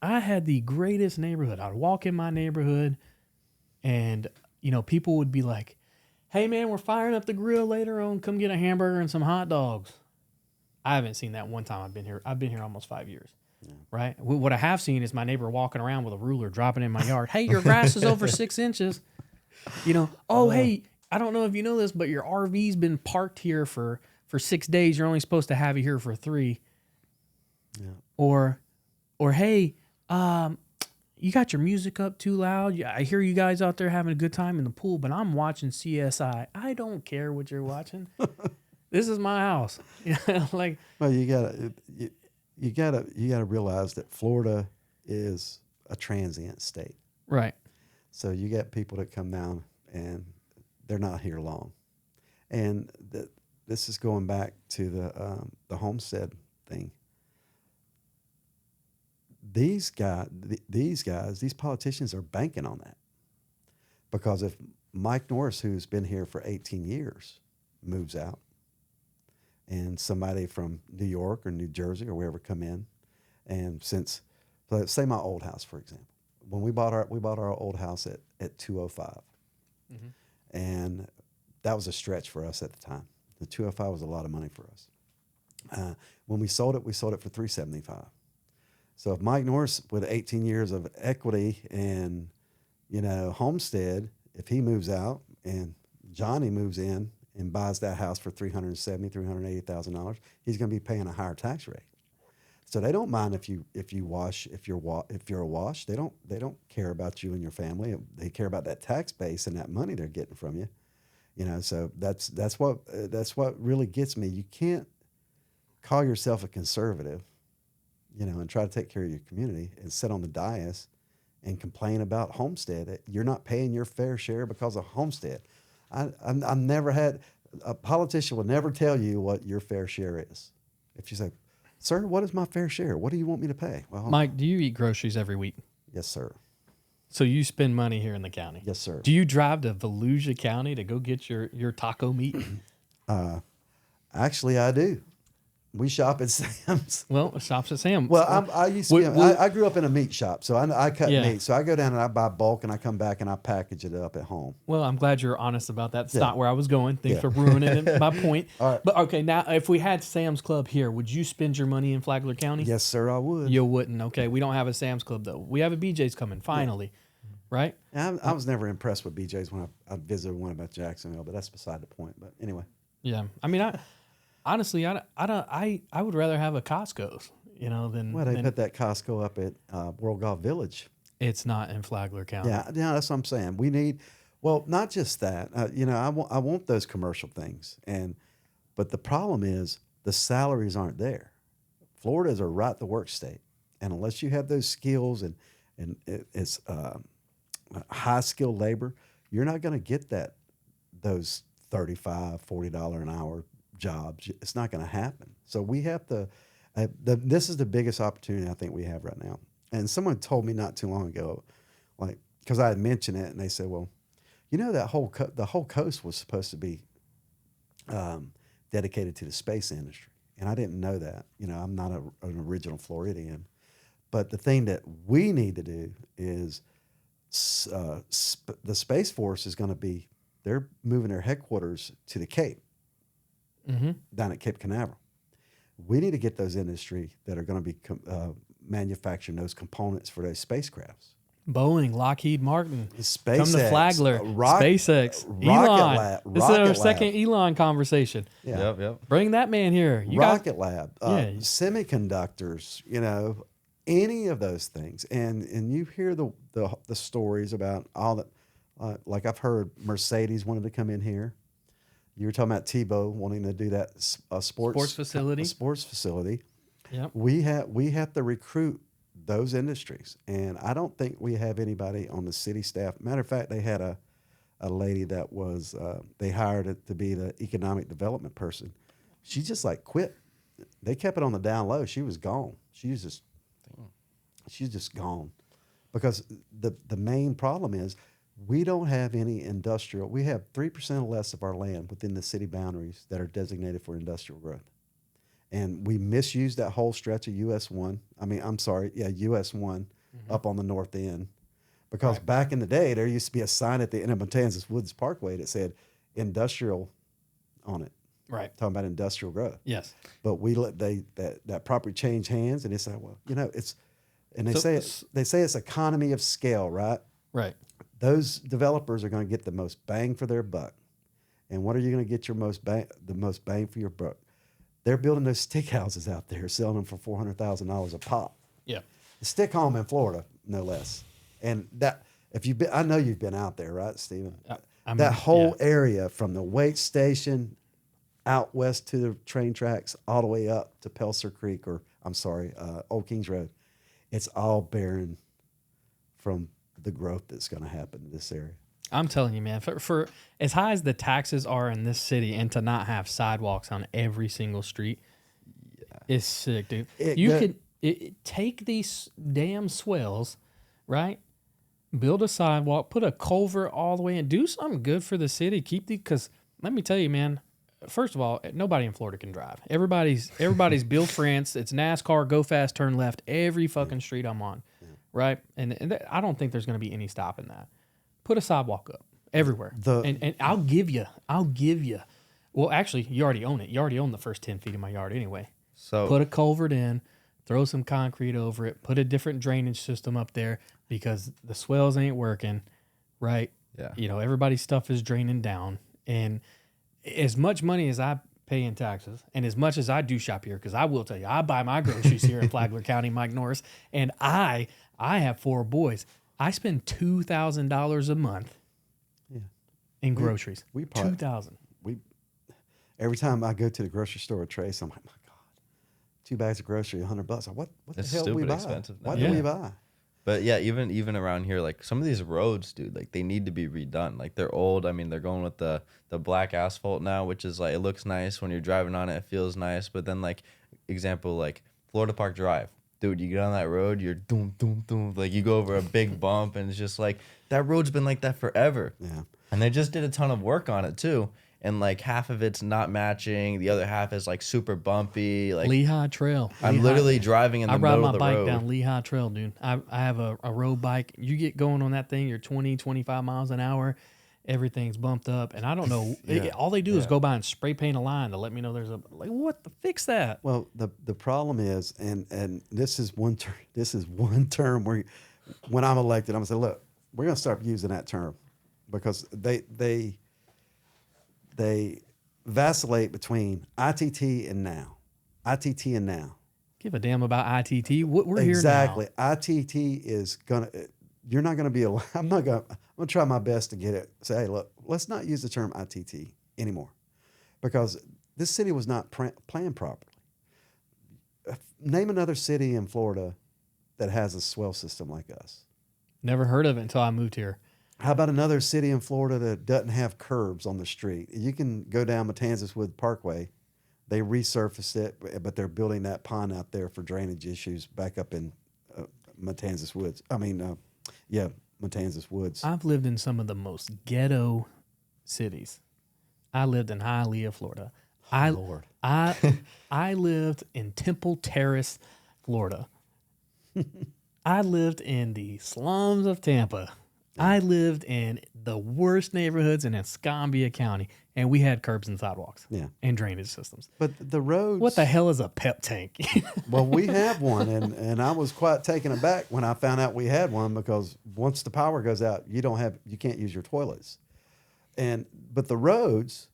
I had the greatest neighborhood. I'd walk in my neighborhood, and, you know, people would be like, hey, man, we're firing up the grill later on. Come get a hamburger and some hot dogs. I haven't seen that one time I've been here. I've been here almost 5 years, right? What I have seen is my neighbor walking around with a ruler, dropping in my yard. Hey, your grass is over 6 inches. You know, hey, I don't know if you know this, but your RV's been parked here for 6 days. You're only supposed to have it here for 3. Yeah. Or hey, you got your music up too loud. I hear you guys out there having a good time in the pool, but I'm watching CSI. I don't care what you're watching. This is my house. Like, well, you gotta realize that Florida is a transient state. right. So you got people that come down and they're not here long, and this is going back to the homestead thing. These politicians are banking on that, because if Mike Norris, who's been here for 18 years, moves out, and somebody from New York or New Jersey or wherever come in, and say my old house, for example, when we bought our old house at 205, and that was a stretch for us at the time. The 205 was a lot of money for us. When we sold it for 375. So if Mike Norris, with 18 years of equity and, you know, homestead, if he moves out and Johnny moves in and buys that house for $380,000, he's going to be paying a higher tax rate. So they don't mind if you're a wash. They don't care about you and your family. They care about that tax base and that money they're getting from you. You know, so that's what really gets me. You can't call yourself a conservative, you know, and try to take care of your community and sit on the dais and complain about homestead. You're not paying your fair share because of homestead. I've never had a politician will never tell you what your fair share is. If you say, sir, what is my fair share? What do you want me to pay? Well, Mike, do you eat groceries every week? Yes, sir. So you spend money here in the county? Yes, sir. Do you drive to Volusia County to go get your taco meat? Actually, I do. We shop at Sam's. Well, shops at Sam's. Well, I grew up in a meat shop, so I cut meat. So I go down and I buy bulk, and I come back and I package it up at home. Well, I'm glad you're honest about that. It's not where I was going. Thanks for ruining my point. All right. But okay, now if we had Sam's Club here, would you spend your money in Flagler County? Yes, sir, I would. You wouldn't. Okay, we don't have a Sam's Club though. We have a BJ's coming finally, right? I was never impressed with BJ's when I visited one about Jacksonville, but that's beside the point. But anyway. Yeah, I mean, honestly, I would rather have a Costco's, you know, than. Well, they put that Costco up at World Golf Village. It's not in Flagler County. Yeah, that's what I'm saying. We need, well, not just that. You know, I want those commercial things, but the problem is the salaries aren't there. Florida is a right to work state, and unless you have those skills and it's high skilled labor, you're not going to get those $35, $40 an hour jobs. It's not going to happen. So we have to. This is the biggest opportunity I think we have right now. And someone told me not too long ago, like, because I had mentioned it, and they said, "Well, you know, that the whole coast was supposed to be dedicated to the space industry," and I didn't know that. You know, I'm not an original Floridian, but the thing that we need to do is the Space Force is going to be. They're moving their headquarters to the Cape, down at Cape Canaveral. We need to get those industry that are going to be manufacturing those components for those spacecrafts. Boeing, Lockheed Martin, SpaceX, come to Flagler, SpaceX, Elon. This is our second Elon conversation. Yeah. Yep. Bring that man here. Rocket Lab, Yeah. semiconductors, you know, any of those things. And you hear the stories about all that. Like I've heard Mercedes wanted to come in here. You were talking about Tebow wanting to do that sports facility. A sports facility. Yep. We have to recruit those industries, and I don't think we have anybody on the city staff. Matter of fact, they had a lady that was they hired it to be the economic development person. She just like quit. They kept it on the down low. She was gone. She's just gone because the main problem is we don't have any industrial. We have 3% or less of our land within the city boundaries that are designated for industrial growth. And we misused that whole stretch of US 1. US 1 up on the north end. Because back in the day, there used to be a sign at the end of Matanzas Woods Parkway that said industrial on it. Right. Talking about industrial growth. Yes. But we let that property change hands, and they say, well, you know, they say it's economy of scale, right? Right. Those developers are going to get the most bang for their buck. And what are you going to get the most bang for your buck? They're building those stick houses out there, selling them for $400,000 a pop. Yeah. The stick home in Florida, no less. And that, I know you've been out there, right, Stephen? That whole area from the weight station out west to the train tracks all the way up to Pelser Creek, Old Kings Road, it's all barren from the growth that's going to happen in this area. I'm telling you, man, for as high as the taxes are in this city and to not have sidewalks on every single street, it's sick, dude. Take these damn swells, right? Build a sidewalk, put a culvert all the way in, do something good for the city. Because let me tell you, man, first of all, nobody in Florida can drive. Everybody's Bill France. It's NASCAR, go fast, turn left, every fucking street I'm on. Right, and I don't think there's going to be any stopping that. Put a sidewalk up everywhere, and I'll give you. Well, actually, you already own it. You already own the first 10 feet of my yard anyway. So put a culvert in, throw some concrete over it, put a different drainage system up there because the swells ain't working, right? Yeah. You know, everybody's stuff is draining down, and as much money as I pay in taxes, and as much as I do shop here, because I will tell you, I buy my groceries here in Flagler County, Mike Norris, and I have 4 boys. I spend $2,000 a month in groceries. We $2,000. Every time I go to the grocery store with Trace, I'm like, my God, 2 bags of grocery, $100. What the hell do we buy? Expensive now. What do we buy? But yeah, even around here, like some of these roads, dude, like they need to be redone. Like they're old. I mean, they're going with the black asphalt now, which is like, it looks nice when you're driving on it. It feels nice. But then like, example, like Florida Park Drive. Dude, you get on that road, you're doom, doom, doom. Like you go over a big bump and it's just like, that road's been like that forever. Yeah. And they just did a ton of work on it too. And like half of it's not matching. The other half is like super bumpy. Like Lehigh Trail. I'm literally driving in the middle of the road. I ride my bike down Lehigh Trail, dude. I have a road bike. You get going on that thing, you're 20, 25 miles an hour. Everything's bumped up. And I don't know. All they do is go by and spray paint a line to let me know there's a, like, what the, fix that. Well, the problem is, and this is one term where when I'm elected, I'm going to say, look, we're going to start using that term because they vacillate between ITT and now. ITT and now. Give a damn about ITT. We're here now. Exactly. ITT is going to, you're not going to be, I'm going to try my best to get it. Say, hey, look, let's not use the term ITT anymore because this city was not planned properly. Name another city in Florida that has a swell system like us. Never heard of it until I moved here. How about another city in Florida that doesn't have curbs on the street? You can go down Matanzas Wood Parkway. They resurfaced it, but they're building that pond out there for drainage issues back up in Matanzas Woods. Matanzas Woods. I've lived in some of the most ghetto cities. I lived in Hialeah, Florida. Lord. I lived in Temple Terrace, Florida. I lived in the slums of Tampa. I lived in the worst neighborhoods in Escambia County, and we had curbs and sidewalks and drainage systems. But the roads. What the hell is a pep tank? Well, we have one, and I was quite taken aback when I found out we had one, because once the power goes out, you can't use your toilets. But the roads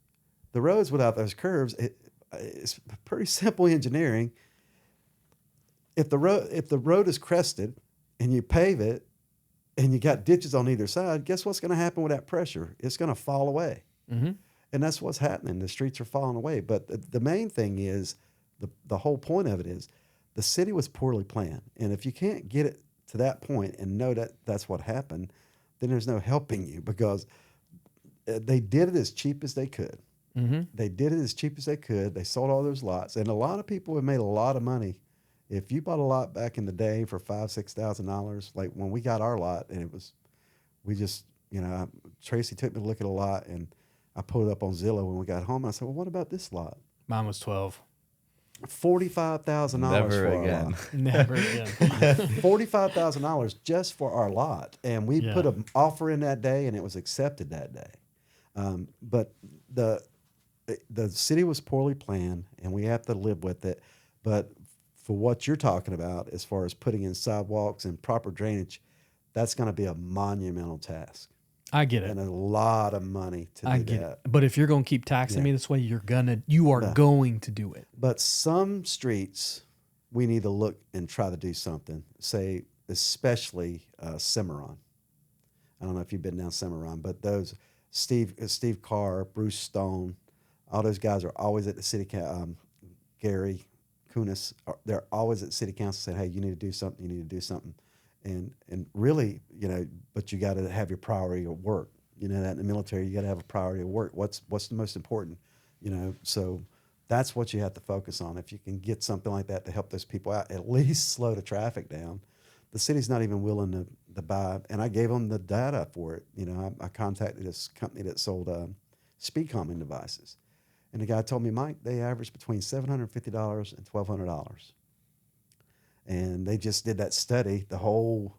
without those curves, it's pretty simple engineering. If the road is crested and you pave it and you got ditches on either side, guess what's going to happen with that pressure? It's going to fall away. Mm-hmm. And that's what's happening. The streets are falling away. But the main thing is, the whole point of it is, the city was poorly planned. And if you can't get it to that point and know that that's what happened, then there's no helping you, because they did it as cheap as they could. Mm-hmm. They did it as cheap as they could. They sold all those lots. And a lot of people have made a lot of money. If you bought a lot back in the day for $5,000-$6,000, like when we got our lot, and Tracy took me to look at a lot, and I pulled it up on Zillow when we got home. I said, well, what about this lot? Mine was 12. $45,000 Never for again. our lot. Never again. $45,000 just for our lot. And we put an offer in that day, and it was accepted that day. But the city was poorly planned, and we have to live with it. But for what you're talking about, as far as putting in sidewalks and proper drainage, that's going to be a monumental task. I get it. And a lot of money to I do get that. it. But if you're going to keep taxing me this way, you are going to do it. But some streets, we need to look and try to do something. Say, especially Cimarron. I don't know if you've been down Cimarron, but those Steve Carr, Bruce Stone, all those guys are always at the city. Gary Kunis, they're always at city council saying, "Hey, you need to do something. You need to do something." And really, but you got to have your priority of work. That in the military, you got to have a priority of work. What's the most important? So that's what you have to focus on. If you can get something like that to help those people out, at least slow the traffic down. The city's not even willing to buy, and I gave them the data for it. I contacted this company that sold speed calming devices, and the guy told me, Mike, they average between $750 and $1,200. And they just did that study, the whole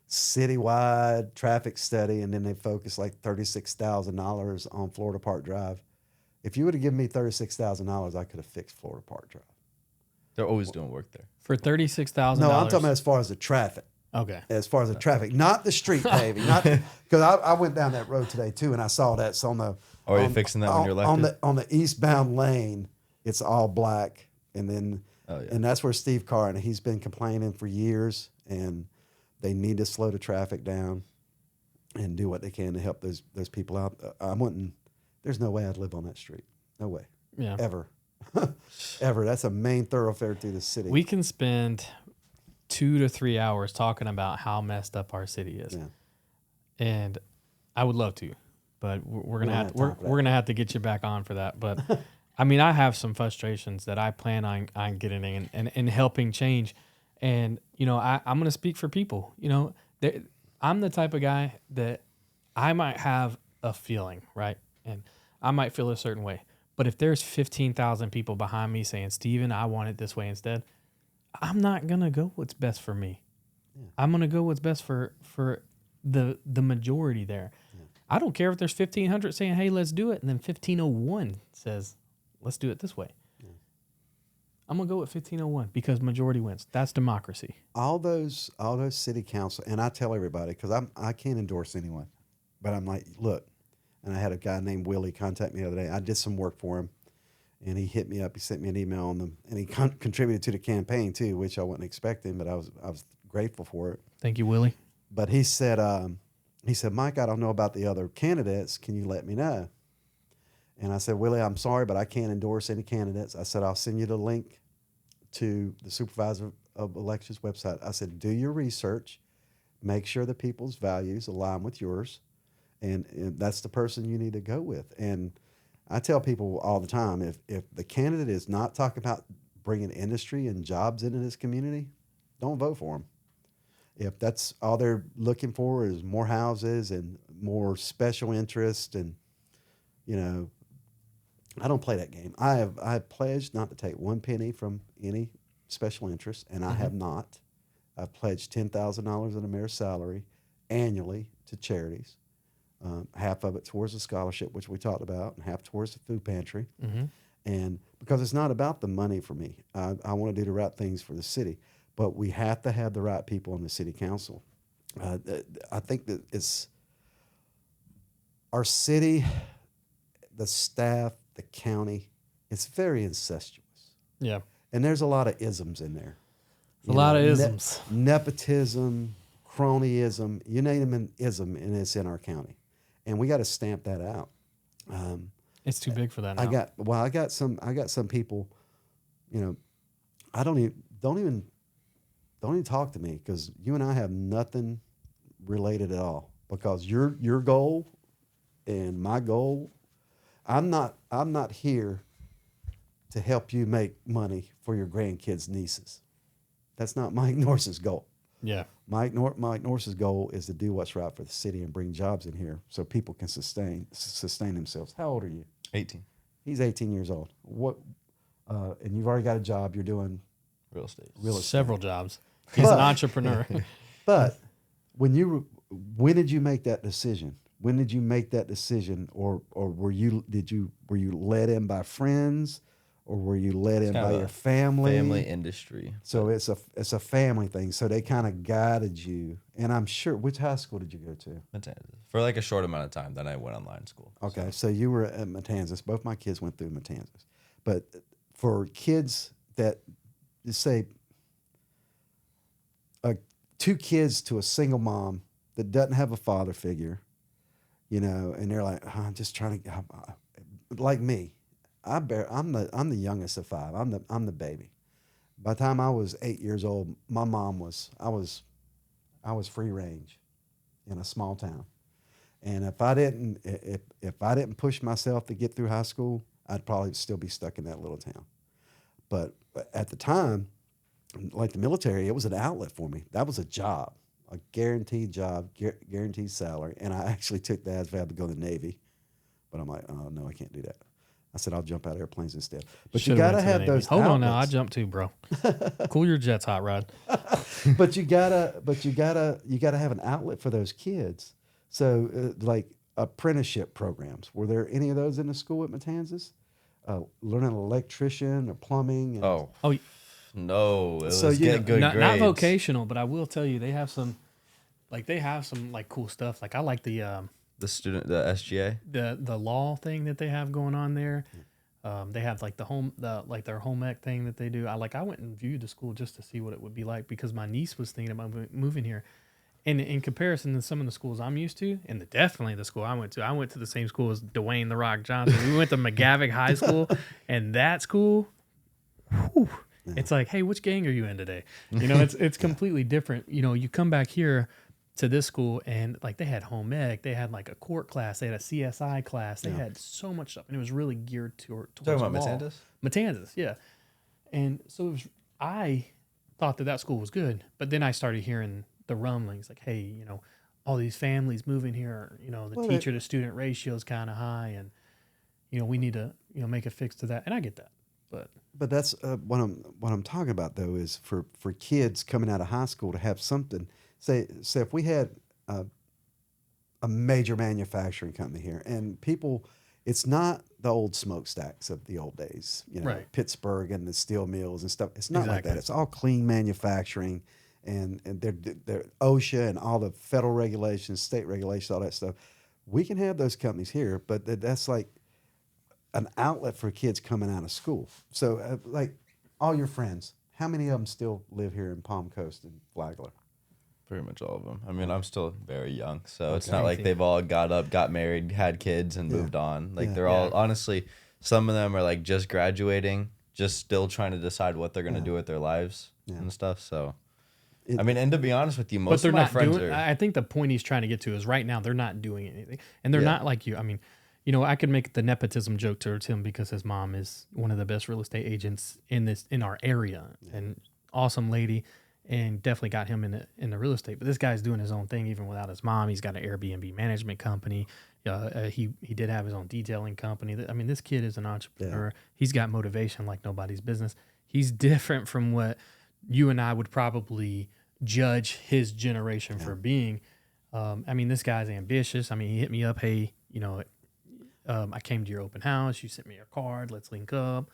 citywide traffic study, and then they focused like $36,000 on Florida Park Drive. If you would have given me $36,000, I could have fixed Florida Park Drive. They're always doing work there. For $36,000. No, I'm talking about as far as the traffic. Okay. As far as the traffic, not the street paving, not because I went down that road today too, and I saw that. So Are you fixing that when you're left? On the eastbound lane, it's all black, and then. And that's where Steve Carr, and he's been complaining for years, and they need to slow the traffic down and do what they can to help those people out. There's no way I'd live on that street. No way. Yeah. Ever. Ever. That's a main thoroughfare through the city. We can spend 2 to 3 hours talking about how messed up our city is. Yeah. And I would love to, but we're gonna have to get you back on for that. But I mean, I have some frustrations that I plan on getting in and helping change. And, I'm going to speak for people. I'm the type of guy that I might have a feeling, right? And I might feel a certain way. But if there's 15,000 people behind me saying, Steven, I want it this way instead, I'm not going to go what's best for me. Yeah. I'm going to go what's best for the majority there. Yeah. I don't care if there's 1,500 saying, hey, let's do it. And then 1,501 says, let's do it this way. Yeah. I'm going to go with 1501 because majority wins. That's democracy. All those city council, and I tell everybody, because I can't endorse anyone, but I'm like, look, and I had a guy named Willie contact me the other day. I did some work for him, and he hit me up. He sent me an email on them, and he contributed to the campaign too, which I wasn't expecting, but I was grateful for it. Thank you, Willie. But he said, Mike, I don't know about the other candidates. Can you let me know? And I said, Willie, I'm sorry, but I can't endorse any candidates. I said, I'll send you the link to the Supervisor of Elections website. I said, do your research, make sure the people's values align with yours, and that's the person you need to go with. And I tell people all the time, if the candidate is not talking about bringing industry and jobs into this community, don't vote for them. If that's all they're looking for is more houses and more special interest, and I don't play that game. I have pledged not to take one penny from any special interest, and I have not. I've pledged $10,000 of the mayor's salary annually to charities. Half of it towards the scholarship, which we talked about, and half towards the food pantry. And because it's not about the money for me, I want to do the right things for the city, but we have to have the right people on the city council. I think that it's our city, the staff, the county, it's very incestuous. Yeah. And there's a lot of isms in there. A lot of isms. Nepotism, cronyism, you name an ism, and it's in our county. And we got to stamp that out. It's too big for that now. I got some people, I don't even talk to me, because you and I have nothing related at all, because your goal and my goal, I'm not here to help you make money for your grandkids' nieces. That's not Mike Norris's goal. Yeah. Mike Norris's goal is to do what's right for the city and bring jobs in here so people can sustain themselves. How old are you? 18. He's 18 years old. And you've already got a job. You're doing Real estate. Several jobs. He's an entrepreneur. But when did you make that decision? When did you make that decision, or were you led in by friends, or were you led in by your family? Family industry. So it's a family thing. So they kind of guided you. And I'm sure, which high school did you go to? Matanzas. For like a short amount of time. Then I went online school. Okay, so you were at Matanzas. Both my kids went through Matanzas. But for kids that, say, two kids to a single mom that doesn't have a father figure, and they're like, I'm just trying to, like me. I'm the youngest of five. I'm the baby. By the time I was 8 years old, my mom was free range in a small town. And if I didn't push myself to get through high school, I'd probably still be stuck in that little town. But at the time, like the military, it was an outlet for me. That was a job, a guaranteed job, guaranteed salary. And I actually took the ASVAB to go to the Navy. But I'm like, oh, no, I can't do that. I said, I'll jump out of airplanes instead. But you got to have those Hold outlets. on now, I jumped too, bro. Cool your jets, hot rod. But you gotta have an outlet for those kids. So like apprenticeship programs. Were there any of those in the school at Matanzas? Learning electrician or plumbing? Oh, no. It So was get good not grades. vocational, but I will tell you, they have some cool stuff. Like I like the SGA. the law thing that they have going on there. They have like their home ec thing that they do. I went and viewed the school just to see what it would be like, because my niece was thinking about moving here. And in comparison to some of the schools I'm used to, and definitely the school I went to the same school as Dwayne "The Rock" Johnson. We went to McGavick High School, and that school, it's like, hey, which gang are you in today? It's completely different. You come back here to this school, and like they had home ec, they had like a court class, they had a CSI class, they had so much stuff, and it was really geared towards Talking about law. Matanzas? Matanzas, yeah. And so I thought that school was good, but then I started hearing the rumblings, like, hey, all these families moving here, the teacher to student ratio is kind of high, and we need to make a fix to that, and I get that, But that's what I'm talking about, though, is for kids coming out of high school to have something. Say if we had a major manufacturing company here, and people, it's not the old smokestacks of the old days, Right. Pittsburgh and the steel mills and stuff. It's not like Exactly. that. It's all clean manufacturing, and they're OSHA and all the federal regulations, state regulations, all that stuff. We can have those companies here, but that's like an outlet for kids coming out of school. So, like all your friends, how many of them still live here in Palm Coast and Flagler? Pretty much all of them. I mean, I'm still very young, so it's Okay. not like they've all got married, had kids, and moved on. Like they're all, Yeah. honestly, some of them are like just graduating, just still trying to decide what they're gonna do with their lives and stuff. So I mean, and to be honest with you, But most they're of my not friends doing. are. I think the point he's trying to get to is right now they're not doing anything, and they're Yeah. not like you. I mean, I could make the nepotism joke towards him because his mom is one of the best real estate agents in our area, and awesome lady, and definitely got him in the real estate. But this guy's doing his own thing even without his mom. He's got an Airbnb management company. He did have his own detailing company. I mean, this kid is an entrepreneur. Yeah. He's got motivation like nobody's business. He's different from what you and I would probably judge his generation for being. I mean, this guy's ambitious. I mean, he hit me up, hey, I came to your open house. You sent me your card. Let's link up.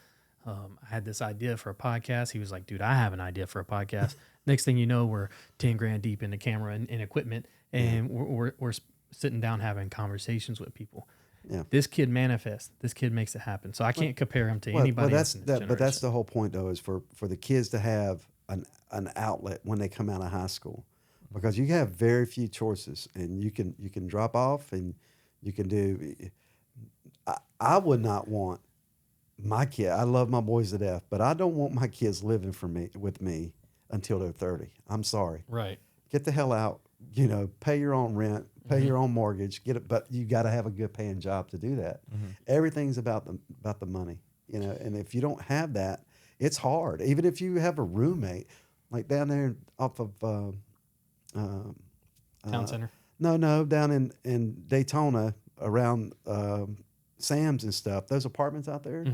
I had this idea for a podcast. He was like, dude, I have an idea for a podcast. Next thing you know, we're 10 grand deep into camera and equipment, and we're sitting down having conversations with people. Yeah. This kid manifests. This kid makes it happen. So I can't compare him to Well, anybody well, else in this but that's generation. the whole point, though, is for the kids to have an outlet when they come out of high school, because you have very few choices, and you can drop off and you can do. I would not want my kid. I love my boys to death, but I don't want my kids living with me until they're 30. I'm sorry. Right. Get the hell out. Pay your own rent, pay your own mortgage, get it, but you got to have a good paying job to do that. Everything's about the money, and if you don't have that, it's hard. Even if you have a roommate, like down there off of Town center. no, down in Daytona around Sam's and stuff, those apartments out there.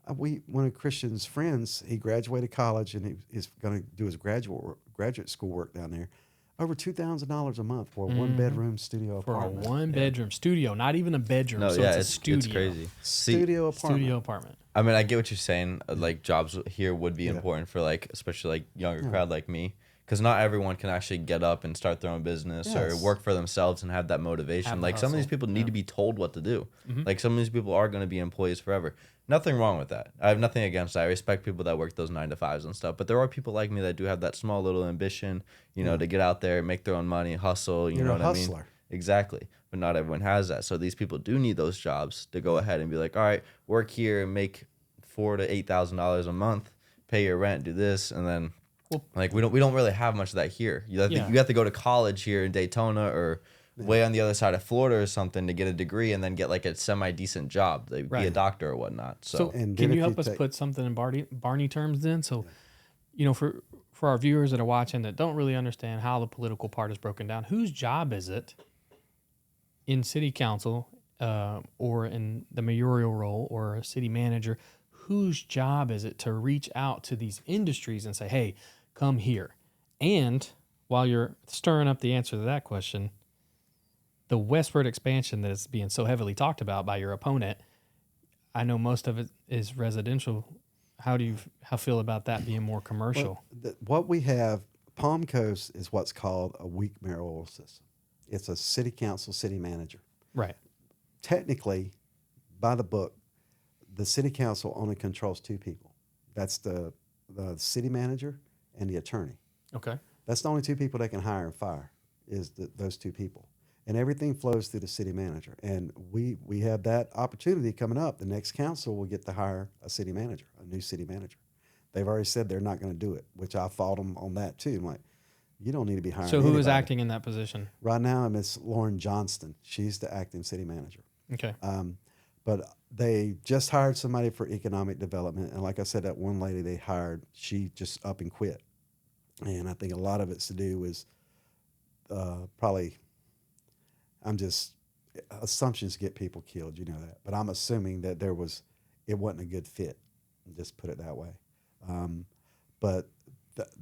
One of Christian's friends, he graduated college and he's going to do his graduate school work down there. Over $2,000 a month for a one bedroom studio For apartment. a one bedroom studio, not even a bedroom. No, so yeah, it's a studio. it's crazy. Studio apartment. Studio apartment. I mean, I get what you're saying. Like, jobs here would be important for, like, especially, like, younger crowd like me. Because not everyone can actually get up and start their own business or work for themselves and have that motivation. Have the Like, some of these hustle. people need to be told what to do. Like, some of these people are going to be employees forever. Nothing wrong with that. I have nothing against that. I respect people that work those 9 to 5s and stuff. But there are people like me that do have that small little ambition, to get out there, make their own money, hustle. You know what I mean? hustler. Exactly. But not everyone has that. So these people do need those jobs to go ahead and be like, all right, work here and make $4,000 to $8,000 a month, pay your rent, do this, and then like we don't really have much of that here. You have to go to college here in Daytona or way on the other side of Florida or something to get a degree and then get like a semi decent job, like be a doctor or whatnot. So And can then you if help us put something in Barney terms then? So, for our viewers that are watching that don't really understand how the political part is broken down, whose job is it in city council or in the mayoral role or a city manager? Whose job is it to reach out to these industries and say, hey, come here? And while you're stirring up the answer to that question, the westward expansion that is being so heavily talked about by your opponent, I know most of it is residential. How feel about that being more commercial? What we have, Palm Coast is what's called a weak mayoral system. It's a city council, city manager. Right. Technically, by the book, the city council only controls 2 people. That's the city manager and the attorney. Okay. That's the only 2 people they can hire and fire is those 2 people. And everything flows through the city manager. And we have that opportunity coming up. The next council will get to hire a city manager, a new city manager. They've already said they're not going to do it, which I fought them on that too. I'm like, you don't need to be hiring So who is anybody. acting in that position? Right now, Miss Lauren Johnston. She's the acting city manager. Okay. But they just hired somebody for economic development. And like I said, that one lady they hired, she just up and quit. And I think a lot of it's to do with assumptions get people killed, you know that. But I'm assuming that it wasn't a good fit, just put it that way. But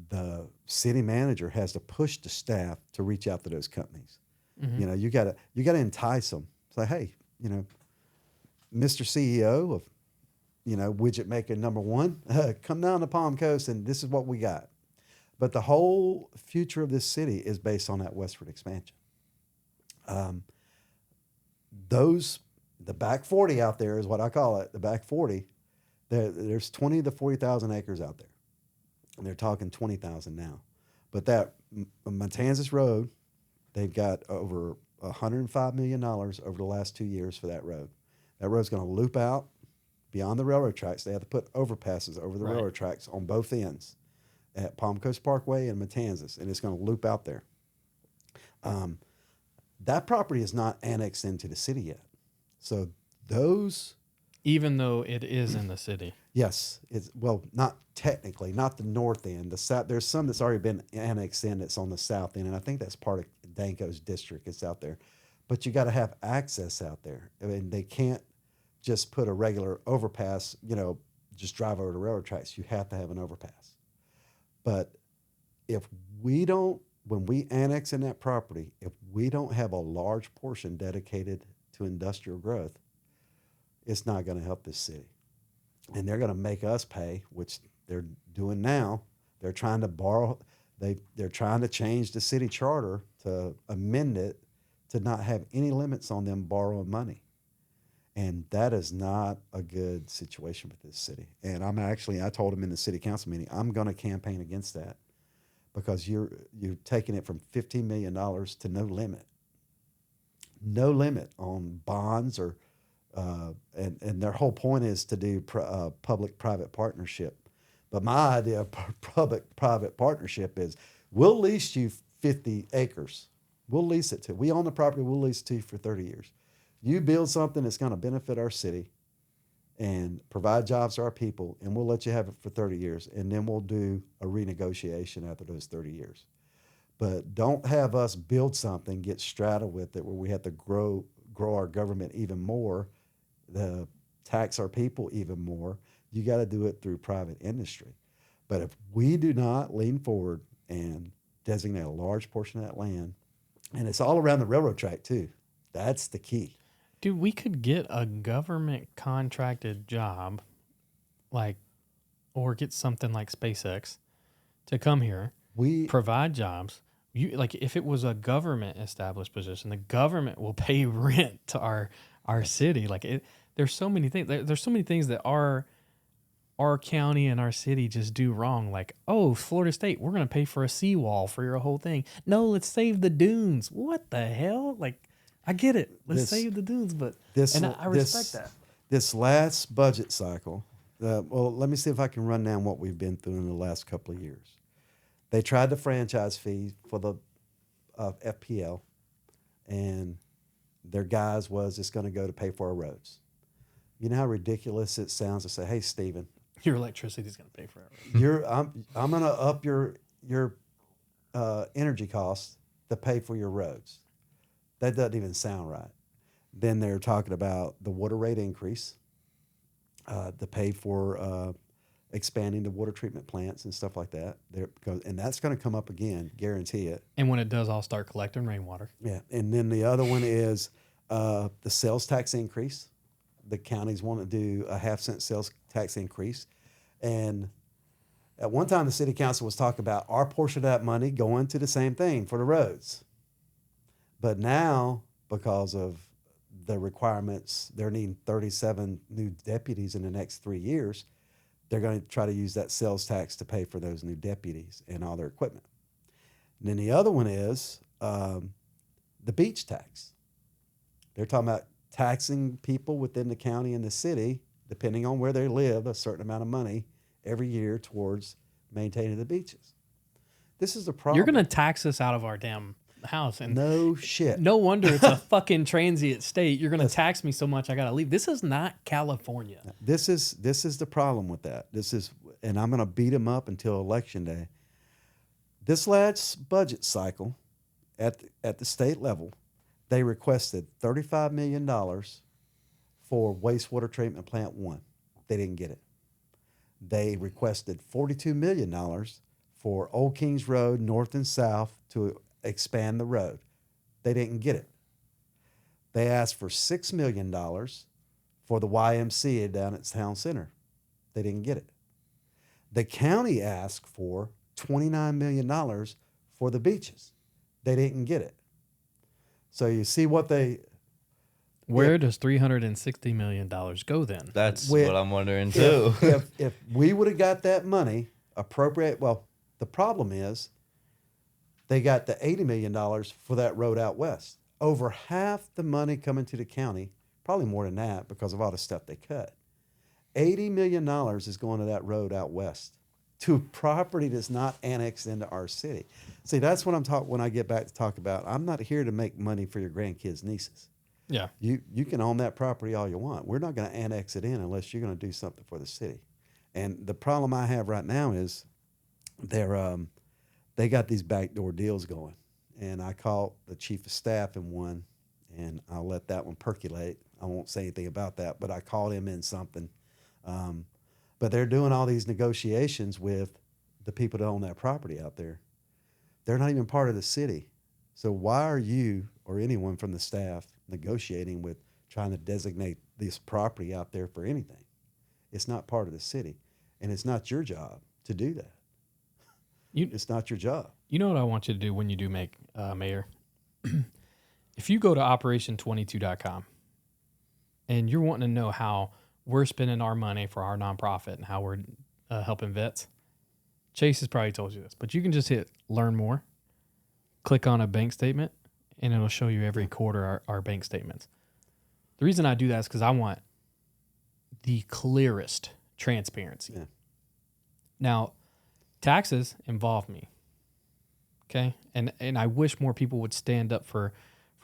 the city manager has to push the staff to reach out to those companies. Mm-hmm. You gotta entice them. Say, hey, Mr. CEO of, widget maker number 1, come down to Palm Coast and this is what we got. But the whole future of this city is based on that westward expansion. The back 40 out there is what I call it, the back 40. There's 20 to 40,000 acres out there. And they're talking 20,000 now. But that Matanzas Road, they've got over $105 million over the last 2 years for that road. That road's going to loop out beyond the railroad tracks. They have to put overpasses over the railroad tracks on both ends. at Palm Coast Parkway and Matanzas, and it's going to loop out there. That property is not annexed into the city yet. So those, Even though it is in the city. yes, it's, well, not technically, not the north end. The south, there's some that's already been annexed in that's on the south end, and I think that's part of Danco's district. It's out there. But you got to have access out there. I mean, they can't just put a regular overpass, just drive over the railroad tracks. You have to have an overpass. But if we don't, when we annex in that property, if we don't have a large portion dedicated to industrial growth, it's not going to help this city. And they're going to make us pay, which they're doing now. They're trying to borrow, they're trying to change the city charter to amend it to not have any limits on them borrowing money. And that is not a good situation with this city. And I told him in the city council meeting, I'm going to campaign against that because you're taking it from $15 million to no limit on bonds or, and their whole point is to do public-private partnership. But my idea of public-private partnership is we'll lease you 50 acres. We'll lease it to you. We own the property. We'll lease it to you for 30 years. You build something that's going to benefit our city and provide jobs to our people, and we'll let you have it for 30 years, and then we'll do a renegotiation after those 30 years. But don't have us build something, get straddled with it, where we have to grow our government even more, tax our people even more. You got to do it through private industry. But if we do not lean forward and designate a large portion of that land, and it's all around the railroad track too, that's the key. Dude, we could get a government contracted job, or get something like SpaceX to come here, provide jobs. If it was a government established position, the government will pay rent to our city. There's so many things. There's so many things that our county and our city just do wrong. Florida State, we're going to pay for a seawall for your whole thing. No, let's save the dunes. What the hell? I get it. Let's save the dunes, but I respect that. This last budget cycle, let me see if I can run down what we've been through in the last couple of years. They tried the franchise fee for the FPL, and their guise was it's going to go to pay for our roads. You know how ridiculous it sounds to say, "Hey, Stephen, your electricity is going to pay for it. I'm going to up your energy costs to pay for your roads." That doesn't even sound right. Then they're talking about the water rate increase, to pay for expanding the water treatment plants and stuff like that. And that's going to come up again, guarantee it. And when it does, I'll start collecting rainwater. Yeah. And then the other one is the sales tax increase. The counties want to do a 0.5-cent sales tax increase. And at one time, the city council was talking about our portion of that money going to the same thing for the roads. But now, because of the requirements, they're needing 37 new deputies in the next 3 years. They're going to try to use that sales tax to pay for those new deputies and all their equipment. And then the other one is the beach tax. They're talking about taxing people within the county and the city, depending on where they live, a certain amount of money every year towards maintaining the beaches. This is the problem. You're going to tax us out of our damn house. And no shit. No wonder it's a fucking transient state. You're going to tax me so much I got to leave. This is not California. This is the problem with that. And I'm going to beat them up until Election Day. This last budget cycle at the state level, they requested $35 million for wastewater treatment plant 1. They didn't get it. They requested $42 million for Old Kings Road, north and south, to expand the road. They didn't get it. They asked for $6 million for the YMCA down at town center. They didn't get it. The county asked for $29 million for the beaches. They didn't get it. So you see what they... Where does $360 million go then? That's what I'm wondering too. If we would have got that money appropriate, well, the problem is they got the $80 million for that road out west. Over half the money coming to the county, probably more than that because of all the stuff they cut. $80 million is going to that road out west. to property that's not annexed into our city. See, that's what I'm talking when I get back to talk about. I'm not here to make money for your grandkids' nieces. Yeah. You can own that property all you want. We're not going to annex it in unless you're going to do something for the city. And the problem I have right now is they got these backdoor deals going. And I called the chief of staff in one, and I'll let that one percolate. I won't say anything about that, but I called him in something. But they're doing all these negotiations with the people that own that property out there. They're not even part of the city. So why are you or anyone from the staff negotiating with trying to designate this property out there for anything? It's not part of the city, and it's not your job to do that. It's not your job. You know what I want you to do when you do make mayor? If you go to operation22.com and you're wanting to know how we're spending our money for our nonprofit and how we're helping vets, Chase has probably told you this, but you can just hit learn more, click on a bank statement, and it'll show you every quarter our bank statements. The reason I do that is because I want the clearest transparency. Yeah. Now, taxes involve me. Okay. And I wish more people would stand up for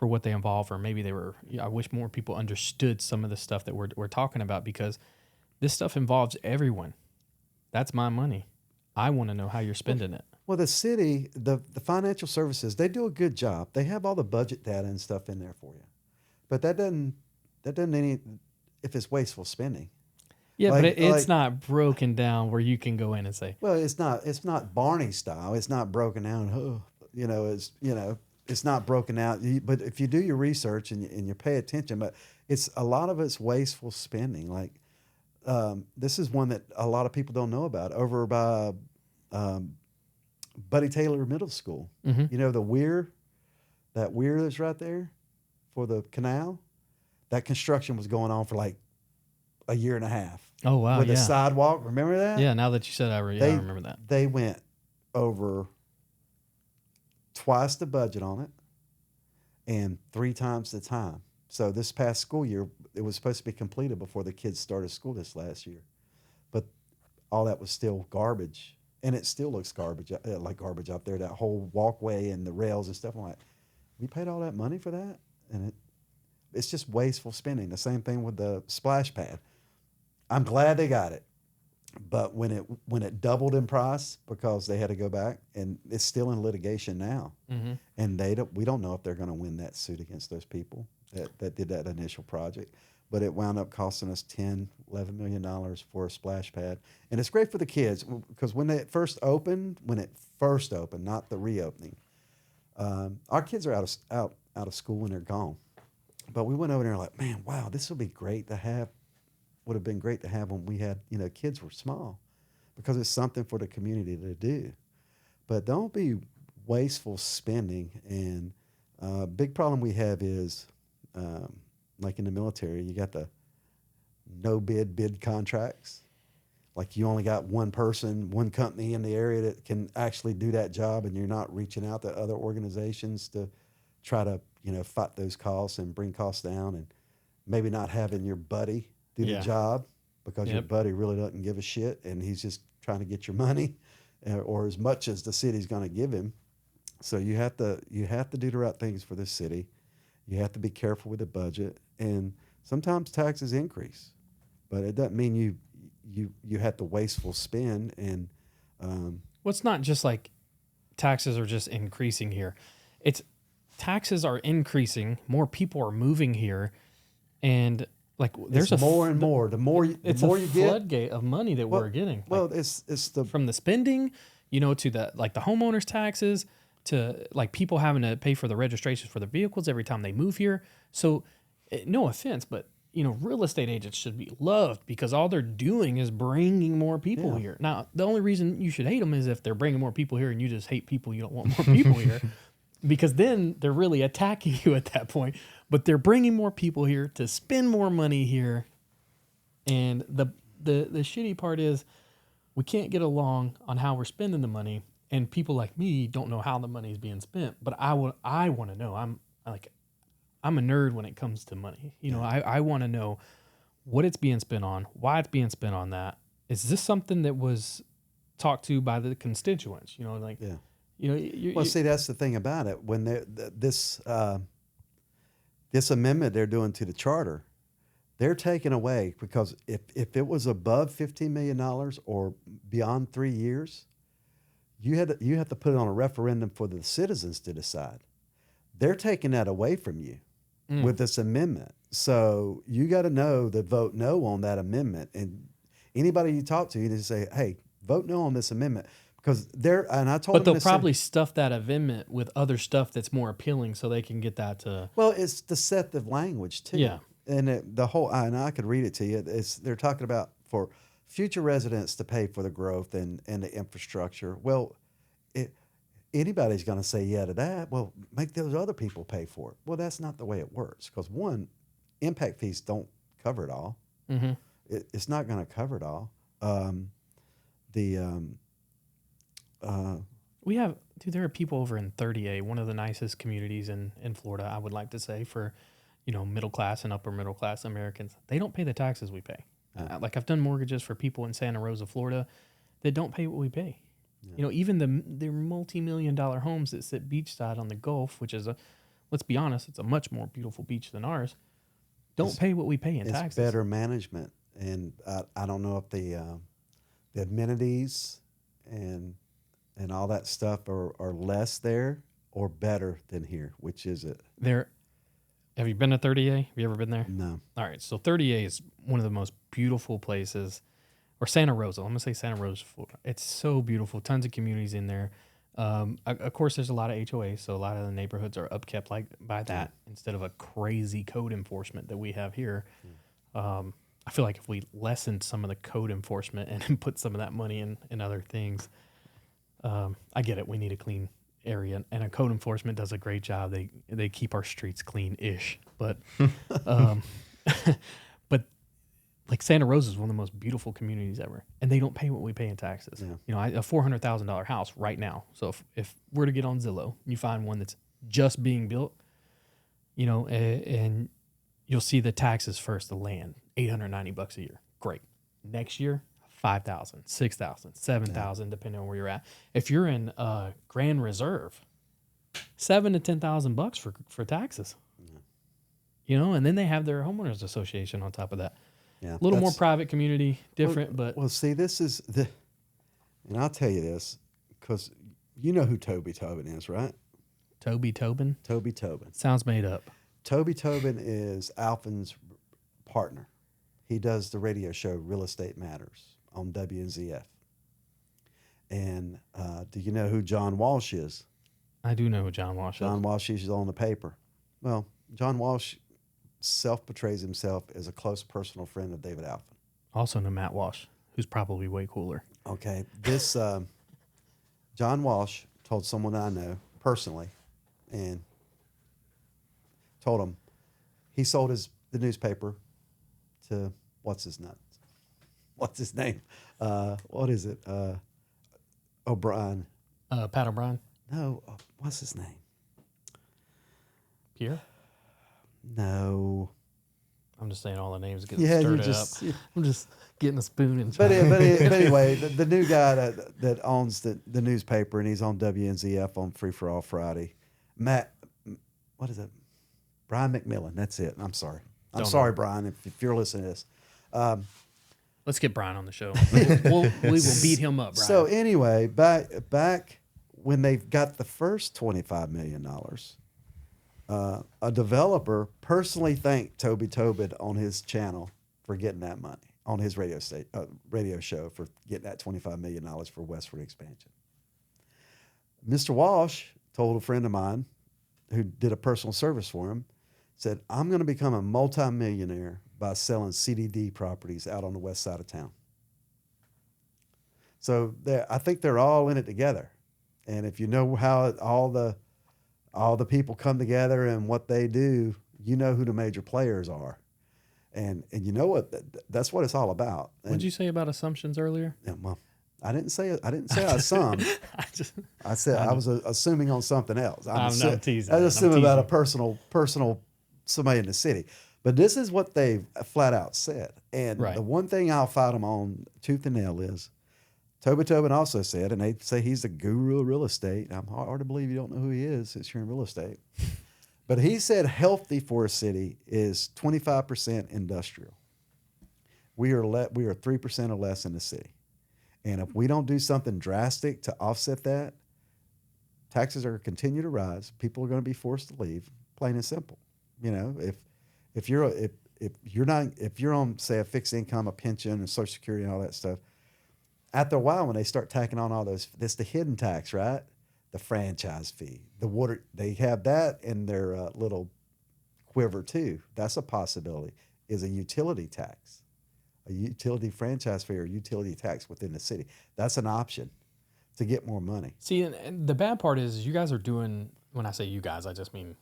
what they involve, or maybe I wish more people understood some of the stuff that we're talking about, because this stuff involves everyone. That's my money. I want to know how you're spending it. Well, the city, the financial services, they do a good job. They have all the budget data and stuff in there for you. But that doesn't if it's wasteful spending. Yeah, but it's not broken down where you can go in and say, well, it's not Barney style. It's not broken down. It's not broken out. But if you do your research and you pay attention, but a lot of it's wasteful spending. Like this is one that a lot of people don't know about. Over by Buddy Taylor Middle School, mm-hmm. The weir that's right there for the canal. That construction was going on for like a year and a half. Oh, wow. With the sidewalk. Remember that? Yeah, now that you said I remember that. They went over twice the budget on it and 3 times the time. So this past school year, it was supposed to be completed before the kids started school this last year. But all that was still garbage. And it still looks like garbage out there, that whole walkway and the rails and stuff. I'm like, we paid all that money for that? And it's just wasteful spending. The same thing with the splash pad. I'm glad they got it, but when it doubled in price because they had to go back, and it's still in litigation now, mm-hmm. and we don't know if they're going to win that suit against those people that did that initial project. But it wound up costing us $11 million for a splash pad, and it's great for the kids because when it first opened, not the reopening, our kids are out of school and they're gone. But we went over there and like, man, wow, this would be great to have. Would have been great to have when we had, kids were small, because it's something for the community to do. But don't be wasteful spending. And a big problem we have is, like in the military, you got the no bid contracts. Like you only got one company in the area that can actually do that job, and you're not reaching out to other organizations to try to, fight those costs and bring costs down, and maybe not having your buddy do the job because your buddy really doesn't give a shit and he's just trying to get your money or as much as the city's going to give him. So you have to do the right things for the city. You have to be careful with the budget, and sometimes taxes increase, but it doesn't mean you have to wasteful spend. And well, it's not just like taxes are just increasing here. It's taxes are increasing. More people are moving here, and like there's more and more. The more you get, floodgate of money that we're getting. Well, like, it's from the spending, to the the homeowners taxes, to like people having to pay for the registrations for the vehicles every time they move here. So, no offense, but real estate agents should be loved because all they're doing is bringing more people here. Now, the only reason you should hate them is if they're bringing more people here and you just hate people. You don't want more people here. Because then they're really attacking you at that point. But they're bringing more people here to spend more money here. And the shitty part is we can't get along on how we're spending the money. And people like me don't know how the money is being spent. But I want to know. I'm a nerd when it comes to money. I want to know what it's being spent on, why it's being spent on that. Is this something that was talked to by the constituents. You know, like Yeah. you know, you, Well, see, that's the thing about it. When this amendment they're doing to the charter, they're taking away, because if it was above $15 million or beyond 3 years, you have to put it on a referendum for the citizens to decide. They're taking that away from you with this amendment. So you got to know to vote no on that amendment. And anybody you talk to, you need to say, "Hey, vote no on this amendment," because they're. And I told but them they'll probably stuff that amendment with other stuff that's more appealing, so they can get that to. Well, it's deceptive language too. Yeah. And the whole, and I could read it to you. They're talking about for future residents to pay for the growth and the infrastructure. Well, anybody's going to say yeah to that. Well, make those other people pay for it. Well, that's not the way it works, because one, impact fees don't cover it all. Mm-hmm. It's not going to cover it all. We have, dude, there are people over in 30A, one of the nicest communities in Florida, I would like to say, for, you know, middle class and upper middle class Americans. They don't pay the taxes we pay. Like I've done mortgages for people in Santa Rosa, Florida, that don't pay what we pay. Yeah. You know, even the multi-million-dollar homes that sit beachside on the Gulf, which is let's be honest, it's a much more beautiful beach than ours, don't pay what we pay in taxes. It's better management. And I don't know if the amenities and all that stuff are less there or better than here. Which is it? Have you been to 30A? Have you ever been there? No. All right. So 30A is one of the most beautiful places, or Santa Rosa. I'm going to say Santa Rosa, Florida. It's so beautiful. Tons of communities in there. Of course, there's a lot of HOAs, so a lot of the neighborhoods are upkept by that instead of a crazy code enforcement that we have here. I feel like if we lessened some of the code enforcement and put some of that money in other things, I get it. We need a clean area, and a code enforcement does a great job. They keep our streets clean-ish, but but like Santa Rosa is one of the most beautiful communities ever, and they don't pay what we pay in taxes. Yeah. You know, a $400,000 house right now. So if we're to get on Zillow, you find one that's just being built, you know, and you'll see the taxes first, the land, $890 a year. Great. Next year, $5,000, $6,000, $7,000, depending on where you're at. If you're in Grand Reserve, $7,000 to $10,000 for taxes. Yeah. You know, and then they have their homeowners association on top of that. Yeah, a little more private community, different, but see, this is and I'll tell you this, because you know who Toby Tobin is, right? Toby Tobin. Toby Tobin Sounds made up. Toby Tobin is Alfin's partner. He does the radio show Real Estate Matters on WNZF. And do you know who John Walsh is? I do know who John Walsh is. John Walsh is on the paper. Well, John Walsh self-portrays himself as a close personal friend of David Alfin. Also know Matt Walsh, who's probably way cooler. Okay. This John Walsh told someone I know personally, and told him he sold the newspaper to what's his name? What is it? O'Brien. Pat O'Brien? No, what's his name? Pierre? No. I'm just saying all the names get stirred up. Yeah. I'm just getting a spoon and but anyway, the new guy that owns the newspaper, and he's on WNZF on Free for All Friday. Matt, what is it? Brian McMillan. That's it. I'm sorry. I'm sorry, Brian, if you're listening to this. Let's get Brian on the show. We will beat him up, Brian. So anyway, back when they got the first $25 million, a developer personally thanked Toby Tobin on his channel for getting that money, on his radio show for getting that $25 million for westward expansion. Mr. Walsh told a friend of mine who did a personal service for him, said, "I'm going to become a multimillionaire by selling CDD properties out on the west side of town." So I think they're all in it together. And if you know how all the people come together and what they do, you know who the major players are. And you know what? That's what it's all about. What did you say about assumptions earlier? Yeah, well, I didn't say I assumed. I said I was assuming on something else. I'm teasing. I was assuming about a personal somebody in the city. But this is what they flat out said. And the one thing I'll fight them on tooth and nail is Tobin also said, and they say he's the guru of real estate. I'm hard to believe you don't know who he is since you're in real estate. But he said healthy for a city is 25% industrial. We are 3% or less in the city. And if we don't do something drastic to offset that, taxes are going to continue to rise. People are going to be forced to leave, plain and simple. You know, if you're on, say, a fixed income, a pension, and Social Security and all that stuff, after a while, when they start tacking on all those, that's the hidden tax, right? The franchise fee, the water, they have that in their little quiver too. That's a possibility, is a utility tax, a utility franchise fee or utility tax within the city. That's an option to get more money. See, and the bad part is you guys are doing, when I say you guys, I just mean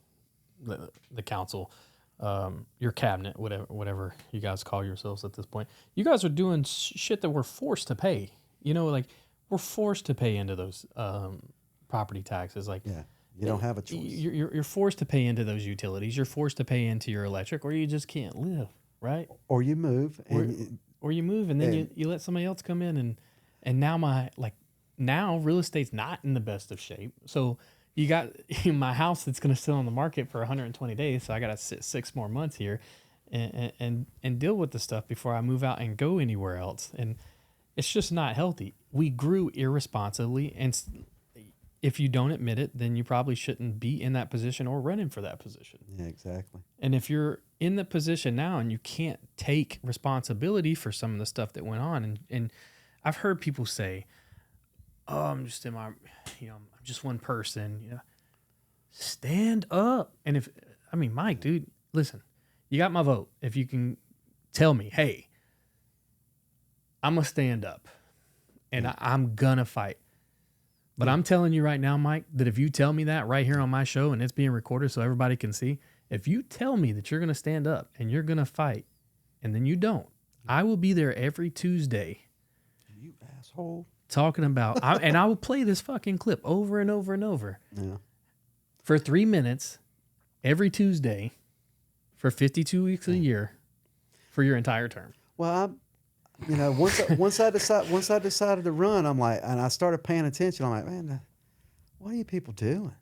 the council, your cabinet, whatever you guys call yourselves at this point. You guys are doing shit that we're forced to pay. You know, like we're forced to pay into those property taxes. Like, yeah, you don't have a choice. You're forced to pay into those utilities. You're forced to pay into your electric, or you just can't live, right? Or you move, or you move, and then you let somebody else come in, and now real estate's not in the best of shape. So you got my house that's going to sit on the market for 120 days. So I got to sit 6 more months here, and deal with the stuff before I move out and go anywhere else. And it's just not healthy. We grew irresponsibly, and if you don't admit it, then you probably shouldn't be in that position or running for that position. Yeah, exactly. And if you're in the position now and you can't take responsibility for some of the stuff that went on, and I've heard people say, "Oh, I'm just in my, I'm just one person." Stand up. And Mike, dude, listen, you got my vote. If you can tell me, hey, I'm going to stand up and I'm going to fight. But I'm telling you right now, Mike, that if you tell me that right here on my show and it's being recorded so everybody can see, if you tell me that you're going to stand up and you're going to fight and then you don't, I will be there every Tuesday. You asshole. Talking about, and I will play this fucking clip over and over and over. Yeah. For 3 minutes every Tuesday for 52 weeks of the year for your entire term. Well, once I decided to run, I'm like, and I started paying attention. I'm like, man, what are you people doing?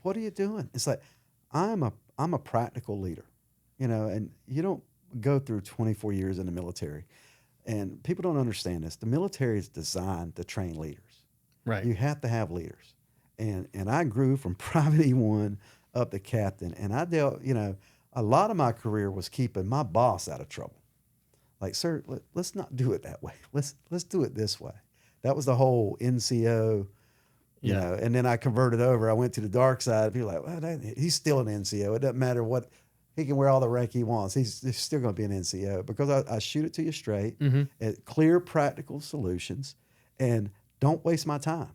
What are you doing? It's like, I'm a practical leader, and you don't go through 24 years in the military, and people don't understand this. The military is designed to train leaders. Right. You have to have leaders, and I grew from private E1 up to captain, and I dealt, a lot of my career was keeping my boss out of trouble. Like, sir, let's not do it that way. Let's do it this way. That was the whole NCO, you know. And then I converted over. I went to the dark side. People were like, well, he's still an NCO. It doesn't matter what. He can wear all the rank he wants. He's still going to be an NCO because I shoot it to you straight, at clear, practical solutions, and don't waste my time.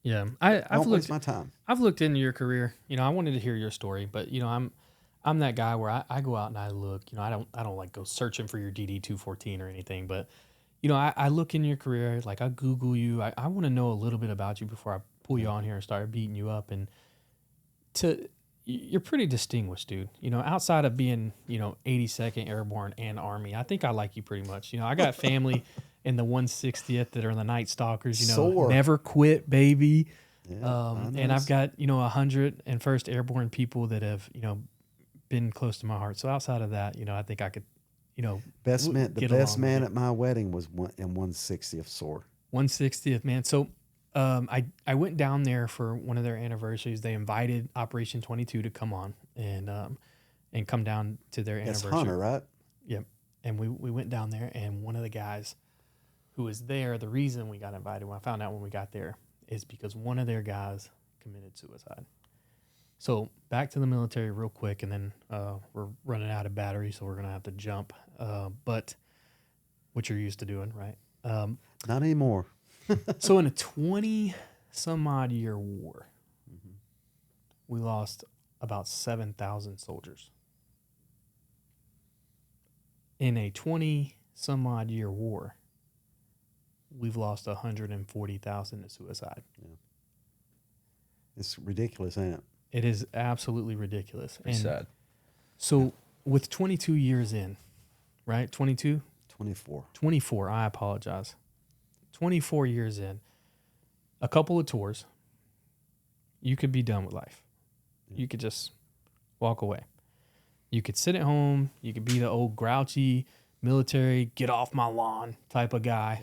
Yeah, Don't waste my time. I've looked into your career. I wanted to hear your story, but I'm that guy where I go out and I look. I don't like go searching for your DD 214 or anything, but I look in your career. Like, I Google you. I want to know a little bit about you before I pull you on here and start beating you up. And you're pretty distinguished, dude. Outside of being 82nd Airborne and Army, I think I like you pretty much. I got family in the 160th that are the Night Stalkers. Never quit, baby. Yeah, and I've got 101st Airborne people that have been close to my heart. So outside of that, I think I could, the best man at my wedding was in 160th SOAR. 160th, man. So I went down there for one of their anniversaries. They invited Operation 22 to come on and come down to their anniversary. That's Hunter, right? Yep. And we went down there, and one of the guys who was there, the reason we got invited, when I found out when we got there, is because one of their guys committed suicide. So back to the military real quick, and then we're running out of battery, so we're going to have to jump. But what you're used to doing, right? Not anymore. So in a 20-some-odd year war, we lost about 7,000 soldiers. In a 20-some-odd year war, we've lost 140,000 to suicide. Yeah. It's ridiculous, ain't it? It is absolutely ridiculous. Pretty sad. So with 22 years in, right? 22? 24. 24, I apologize. 24 years in, a couple of tours, you could be done with life. You could just walk away. You could sit at home. You could be the old grouchy military, get off my lawn type of guy,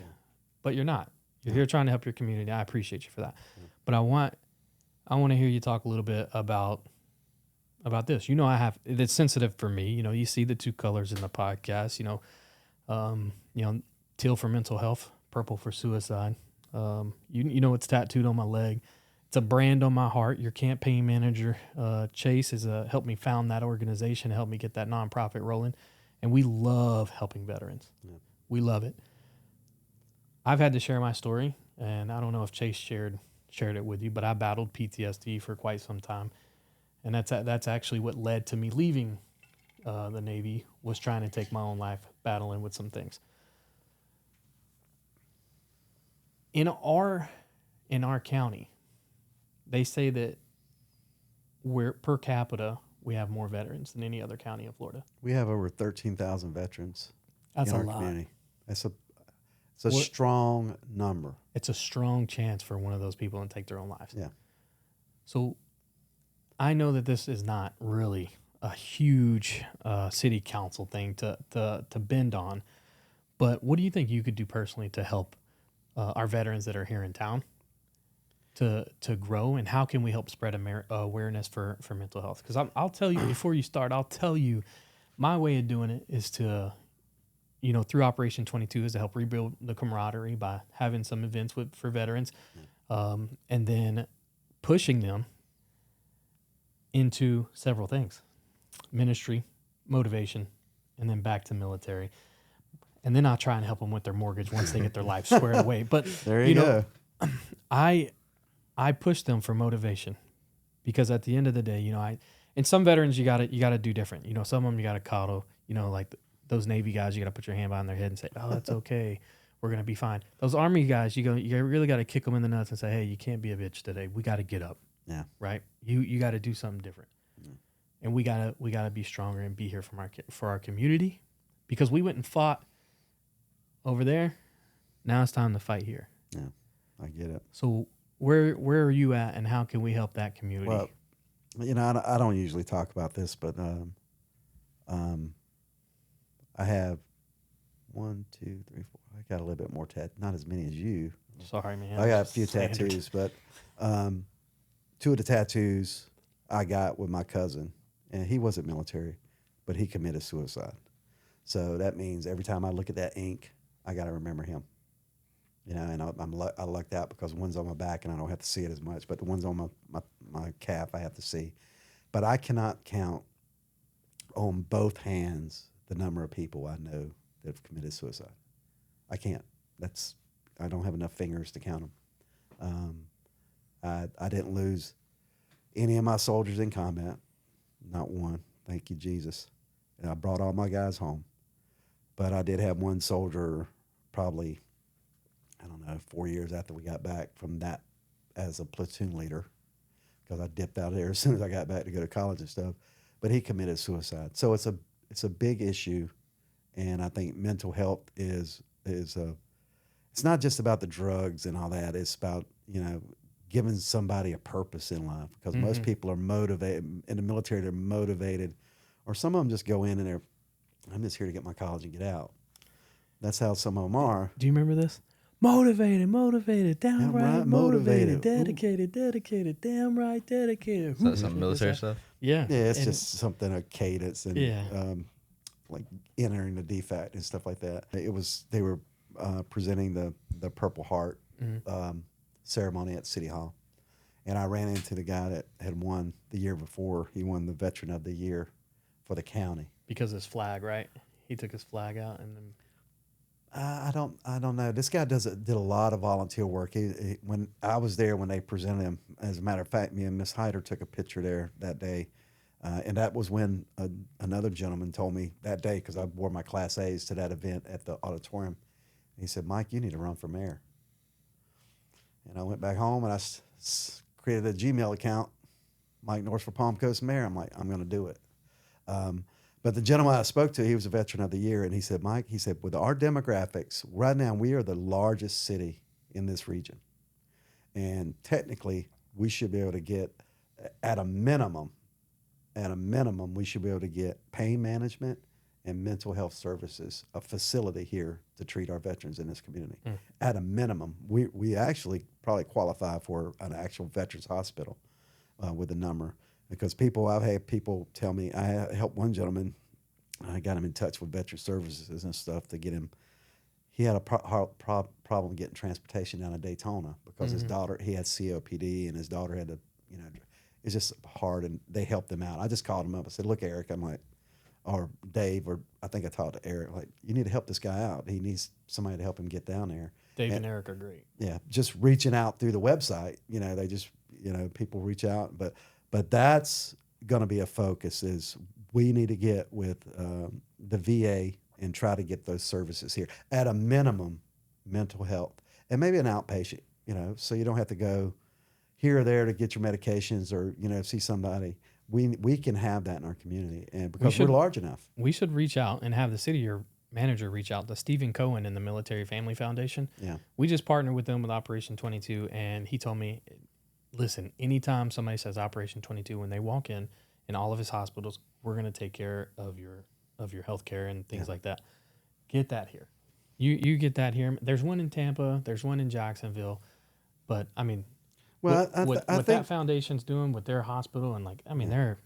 but you're not. You're here trying to help your community. I appreciate you for that. But I want to hear you talk a little bit about this. It's sensitive for me. You see the two colors in the podcast, teal for mental health, purple for suicide. It's tattooed on my leg. It's a brand on my heart. Your campaign manager, Chase, has helped me found that organization, helped me get that nonprofit rolling. And we love helping veterans. Yeah. We love it. I've had to share my story, and I don't know if Chase shared it with you, but I battled PTSD for quite some time. And that's actually what led to me leaving the Navy, was trying to take my own life, battling with some things. In our county, they say that we're per capita, we have more veterans than any other county in Florida. We have over 13,000 veterans in our lot. Community. It's a strong number. It's a strong chance for one of those people to take their own lives. Yeah. So I know that this is not really a huge city council thing to bend on, but what do you think you could do personally to help our veterans that are here in town to grow, and how can we help spread awareness for mental health? Because I'll tell you, before you start, my way of doing it is to, through Operation 22, is to help rebuild the camaraderie by having some events for veterans, and then pushing them into several things: ministry, motivation, and then back to military. And then I'll try and help them with their mortgage once they get their life squared away. But there you go. I push them for motivation, because at the end of the day, and some veterans you gotta do different. Some of them you gotta coddle. Like those Navy guys, you gotta put your hand behind their head and say, "Oh, that's okay, we're gonna be fine." Those Army guys, you really gotta kick them in the nuts and say, "Hey, you can't be a bitch today. We gotta get up." Yeah. Right. You gotta do something different, and we gotta be stronger and be here for our community, because we went and fought over there. Now it's time to fight here. Yeah, I get it. So where are you at, and how can we help that community? Well, I don't usually talk about this, but I have 1, 2, 3, 4. I got a little bit more not as many as you. Sorry, man. I got a few tattoos, but 2 of the tattoos I got with my cousin, and he wasn't military, but he committed suicide. So that means every time I look at that ink, I got to remember him. And I lucked out because one's on my back and I don't have to see it as much, but the one's on my calf I have to see. But I cannot count on both hands the number of people I know that have committed suicide. I can't. I don't have enough fingers to count them. I didn't lose any of my soldiers in combat, not one. Thank you, Jesus. And I brought all my guys home. But I did have one soldier probably, 4 years after we got back from that as a platoon leader, because I dipped out of there as soon as I got back to go to college and stuff. But he committed suicide. So it's a big issue, and I think mental health is it's not just about the drugs and all that. It's about giving somebody a purpose in life, because most people are motivated in the military. They're motivated, or some of them just go in and I'm just here to get my college and get out. That's how some of them are. Do you remember this? Motivated, downright motivated, dedicated, downright dedicated. Is that some military stuff? Yeah. Yeah, it's just something, a cadence and like entering the defect and stuff like that. They were presenting the Purple Heart ceremony at City Hall. And I ran into the guy that had won the year before. He won the Veteran of the Year for the county. Because his flag, right? He took his flag out and then... I don't know. This guy did a lot of volunteer work. When I was there when they presented him, as a matter of fact, me and Miss Hyder took a picture there that day, and that was when another gentleman told me that day, because I wore my Class A's to that event at the auditorium. He said, "Mike, you need to run for mayor." And I went back home and I created a Gmail account, Mike Norris for Palm Coast Mayor. I'm like, I'm going to do it. But the gentleman I spoke to, he was a veteran of the year, and he said, Mike, he said, with our demographics, right now we are the largest city in this region. And technically, we should be able to get, at a minimum, we should be able to get pain management and mental health services, a facility here to treat our veterans in this community. At a minimum, we actually probably qualify for an actual veterans hospital with a number. Because I've had people tell me, I helped one gentleman, I got him in touch with veteran services and stuff to get him. He had a problem getting transportation down to Daytona because his daughter, he had COPD, and his daughter had to, it's just hard, and they helped him out. I just called him up. I said, look, Eric, I'm like, or Dave, or I think I talked to Eric, like, you need to help this guy out. He needs somebody to help him get down there. Dave and Eric are great. Yeah, just reaching out through the website, they just, people reach out, but that's going to be a focus. Is we need to get with the VA and try to get those services here at a minimum, mental health, and maybe an outpatient. So you don't have to go here or there to get your medications or see somebody. We can have that in our community, and because we're large enough, we should reach out and have the city or manager reach out to Stephen Cohen in the Military Family Foundation. Yeah, we just partnered with them with Operation 22, and he told me, listen, anytime somebody says Operation 22, when they walk in all of his hospitals, we're going to take care of your health care and things like that. Get that here. You get that here. There's one in Tampa. There's one in Jacksonville. But, I mean, what that foundation's doing with their hospital, and, they're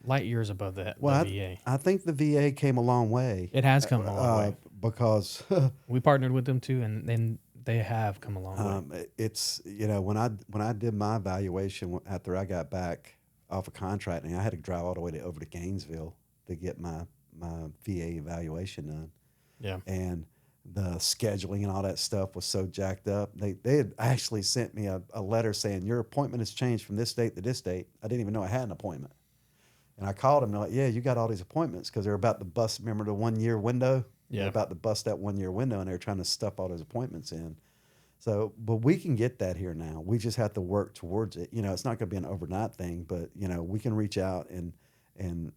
light years above the VA. I think the VA came a long way. It has come a long way. Because we partnered with them, too, and then they have come a long way. It's, when I did my evaluation after I got back off of contracting, I had to drive all the way over to Gainesville to get my VA evaluation done. Yeah. And the scheduling and all that stuff was so jacked up. They had actually sent me a letter saying, your appointment has changed from this date to this date. I didn't even know I had an appointment. And I called them, and they're like, yeah, you got all these appointments, because they're about to bust, remember the 1 year window? Yeah. They're about to bust that 1 year window, and they're trying to stuff all those appointments in. So, but we can get that here now. We just have to work towards it. It's not going to be an overnight thing, but, we can reach out and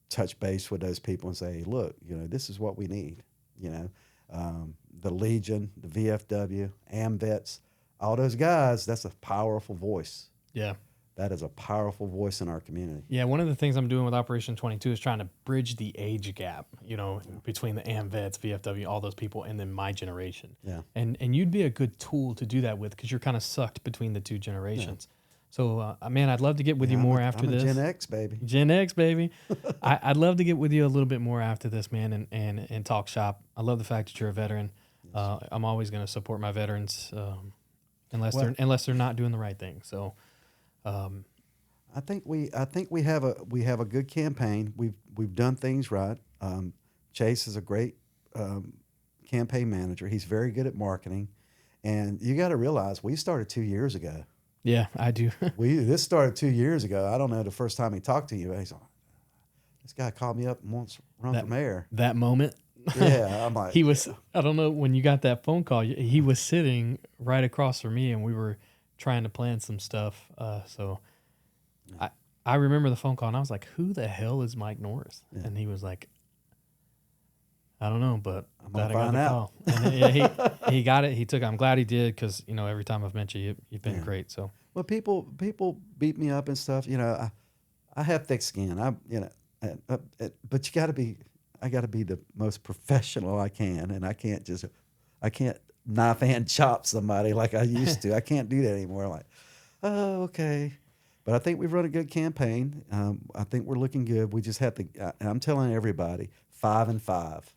touch base with those people and say, look, this is what we need. The Legion, the VFW, AMVETS, all those guys, that's a powerful voice. Yeah. That is a powerful voice in our community. Yeah, one of the things I'm doing with Operation 22 is trying to bridge the age gap, between the AMVETS, VFW, all those people, and then my generation. Yeah. And you'd be a good tool to do that with, because you're kind of sucked between the two generations. Yeah. So, man, I'd love to get with you more after this. Gen X, baby. Gen X, baby. I'd love to get with you a little bit more after this, man, and talk shop. I love the fact that you're a veteran. I'm always going to support my veterans, unless they're not doing the right thing. So, I think we have a good campaign. We've done things right. Chase is a great campaign manager. He's very good at marketing, and you got to realize we started 2 years ago. Yeah, I do. This started 2 years ago. I don't know the first time he talked to you. He's like, this guy called me up and wants to run for mayor. That moment. Yeah, I'm like, he was. I don't know, when you got that phone call, he was sitting right across from me, and we were trying to plan some stuff. I remember the phone call, and I was like, who the hell is Mike Norris? Yeah. And he was like, I don't know, but I'm glad I got the call. And he got it. I'm glad he did, because every time I've met you've been great. So, well, people beat me up and stuff. I have thick skin. But I got to be the most professional I can, and I can't knife and chop somebody like I used to. I can't do that anymore. I'm like, oh, okay. But I think we've run a good campaign. I think we're looking good. We just have to, and I'm telling everybody, 5 and 5.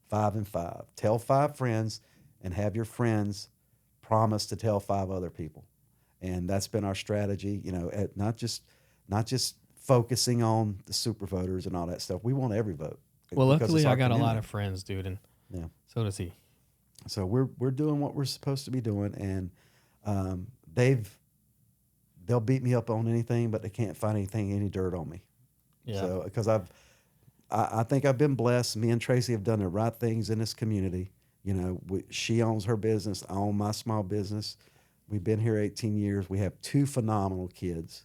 5 and 5. Tell 5 friends, and have your friends promise to tell 5 other people. And that's been our strategy, at not just focusing on the super voters and all that stuff. We want every vote. Well, luckily I got a lot of friends, dude, and so does he. So we're doing what we're supposed to be doing, and they'll beat me up on anything, but they can't find any dirt on me. Yeah. So because I think I've been blessed. Me and Tracy have done the right things in this community. She owns her business. I own my small business. We've been here 18 years. We have 2 phenomenal kids.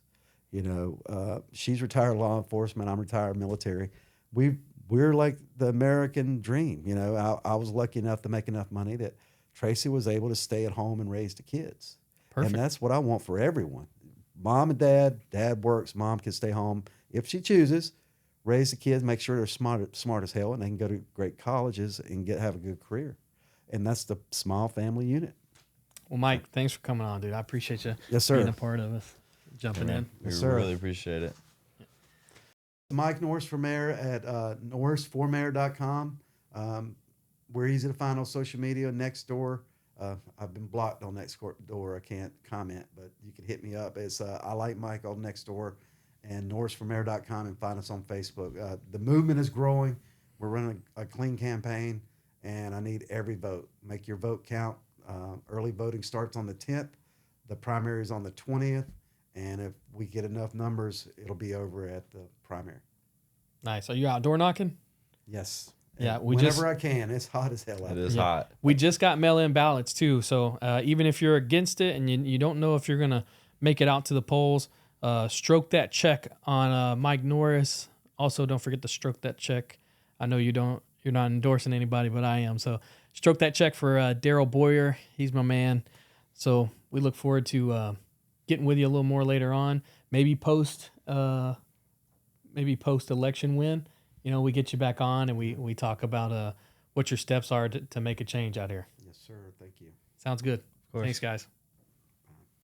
She's retired law enforcement. I'm retired military. we're like the American dream. You know, I was lucky enough to make enough money that Tracy was able to stay at home and raise the kids. Perfect. And that's what I want for everyone. Mom and dad works, mom can stay home if she chooses, raise the kids, make sure they're smart as hell, and they can go to great colleges and have a good career. And that's the small family unit. Well, Mike, thanks for coming on, dude. I appreciate you Yes, sir. being a part of us, jumping in. We Yes, sir. really appreciate it. Mike Norris for mayor at norrisformayor.com. We're easy to find on social media. Nextdoor. I've been blocked on Nextdoor. I can't comment, but you can hit me up. It's I like Mike on Nextdoor and norrisformayor.com, and find us on Facebook. The movement is growing. We're running a clean campaign, and I need every vote. Make your vote count. Early voting starts on the 10th. The primary is on the 20th. And if we get enough numbers, it'll be over at the primary. Nice. Are you outdoor knocking? Yes. Yeah, whenever I can. It's hot as hell out It there. is hot. We just got mail-in ballots too, so even if you're against it and you don't know if you're gonna make it out to the polls, stroke that check on Mike Norris. Also, don't forget to stroke that check. I know you're not endorsing anybody, but I am. So stroke that check for Daryl Boyer. He's my man. So we look forward to getting with you a little more later on. Maybe post election win. You know, we get you back on and we talk about what your steps are to make a change out here. Yes, sir. Thank you. Sounds good. Thanks, guys.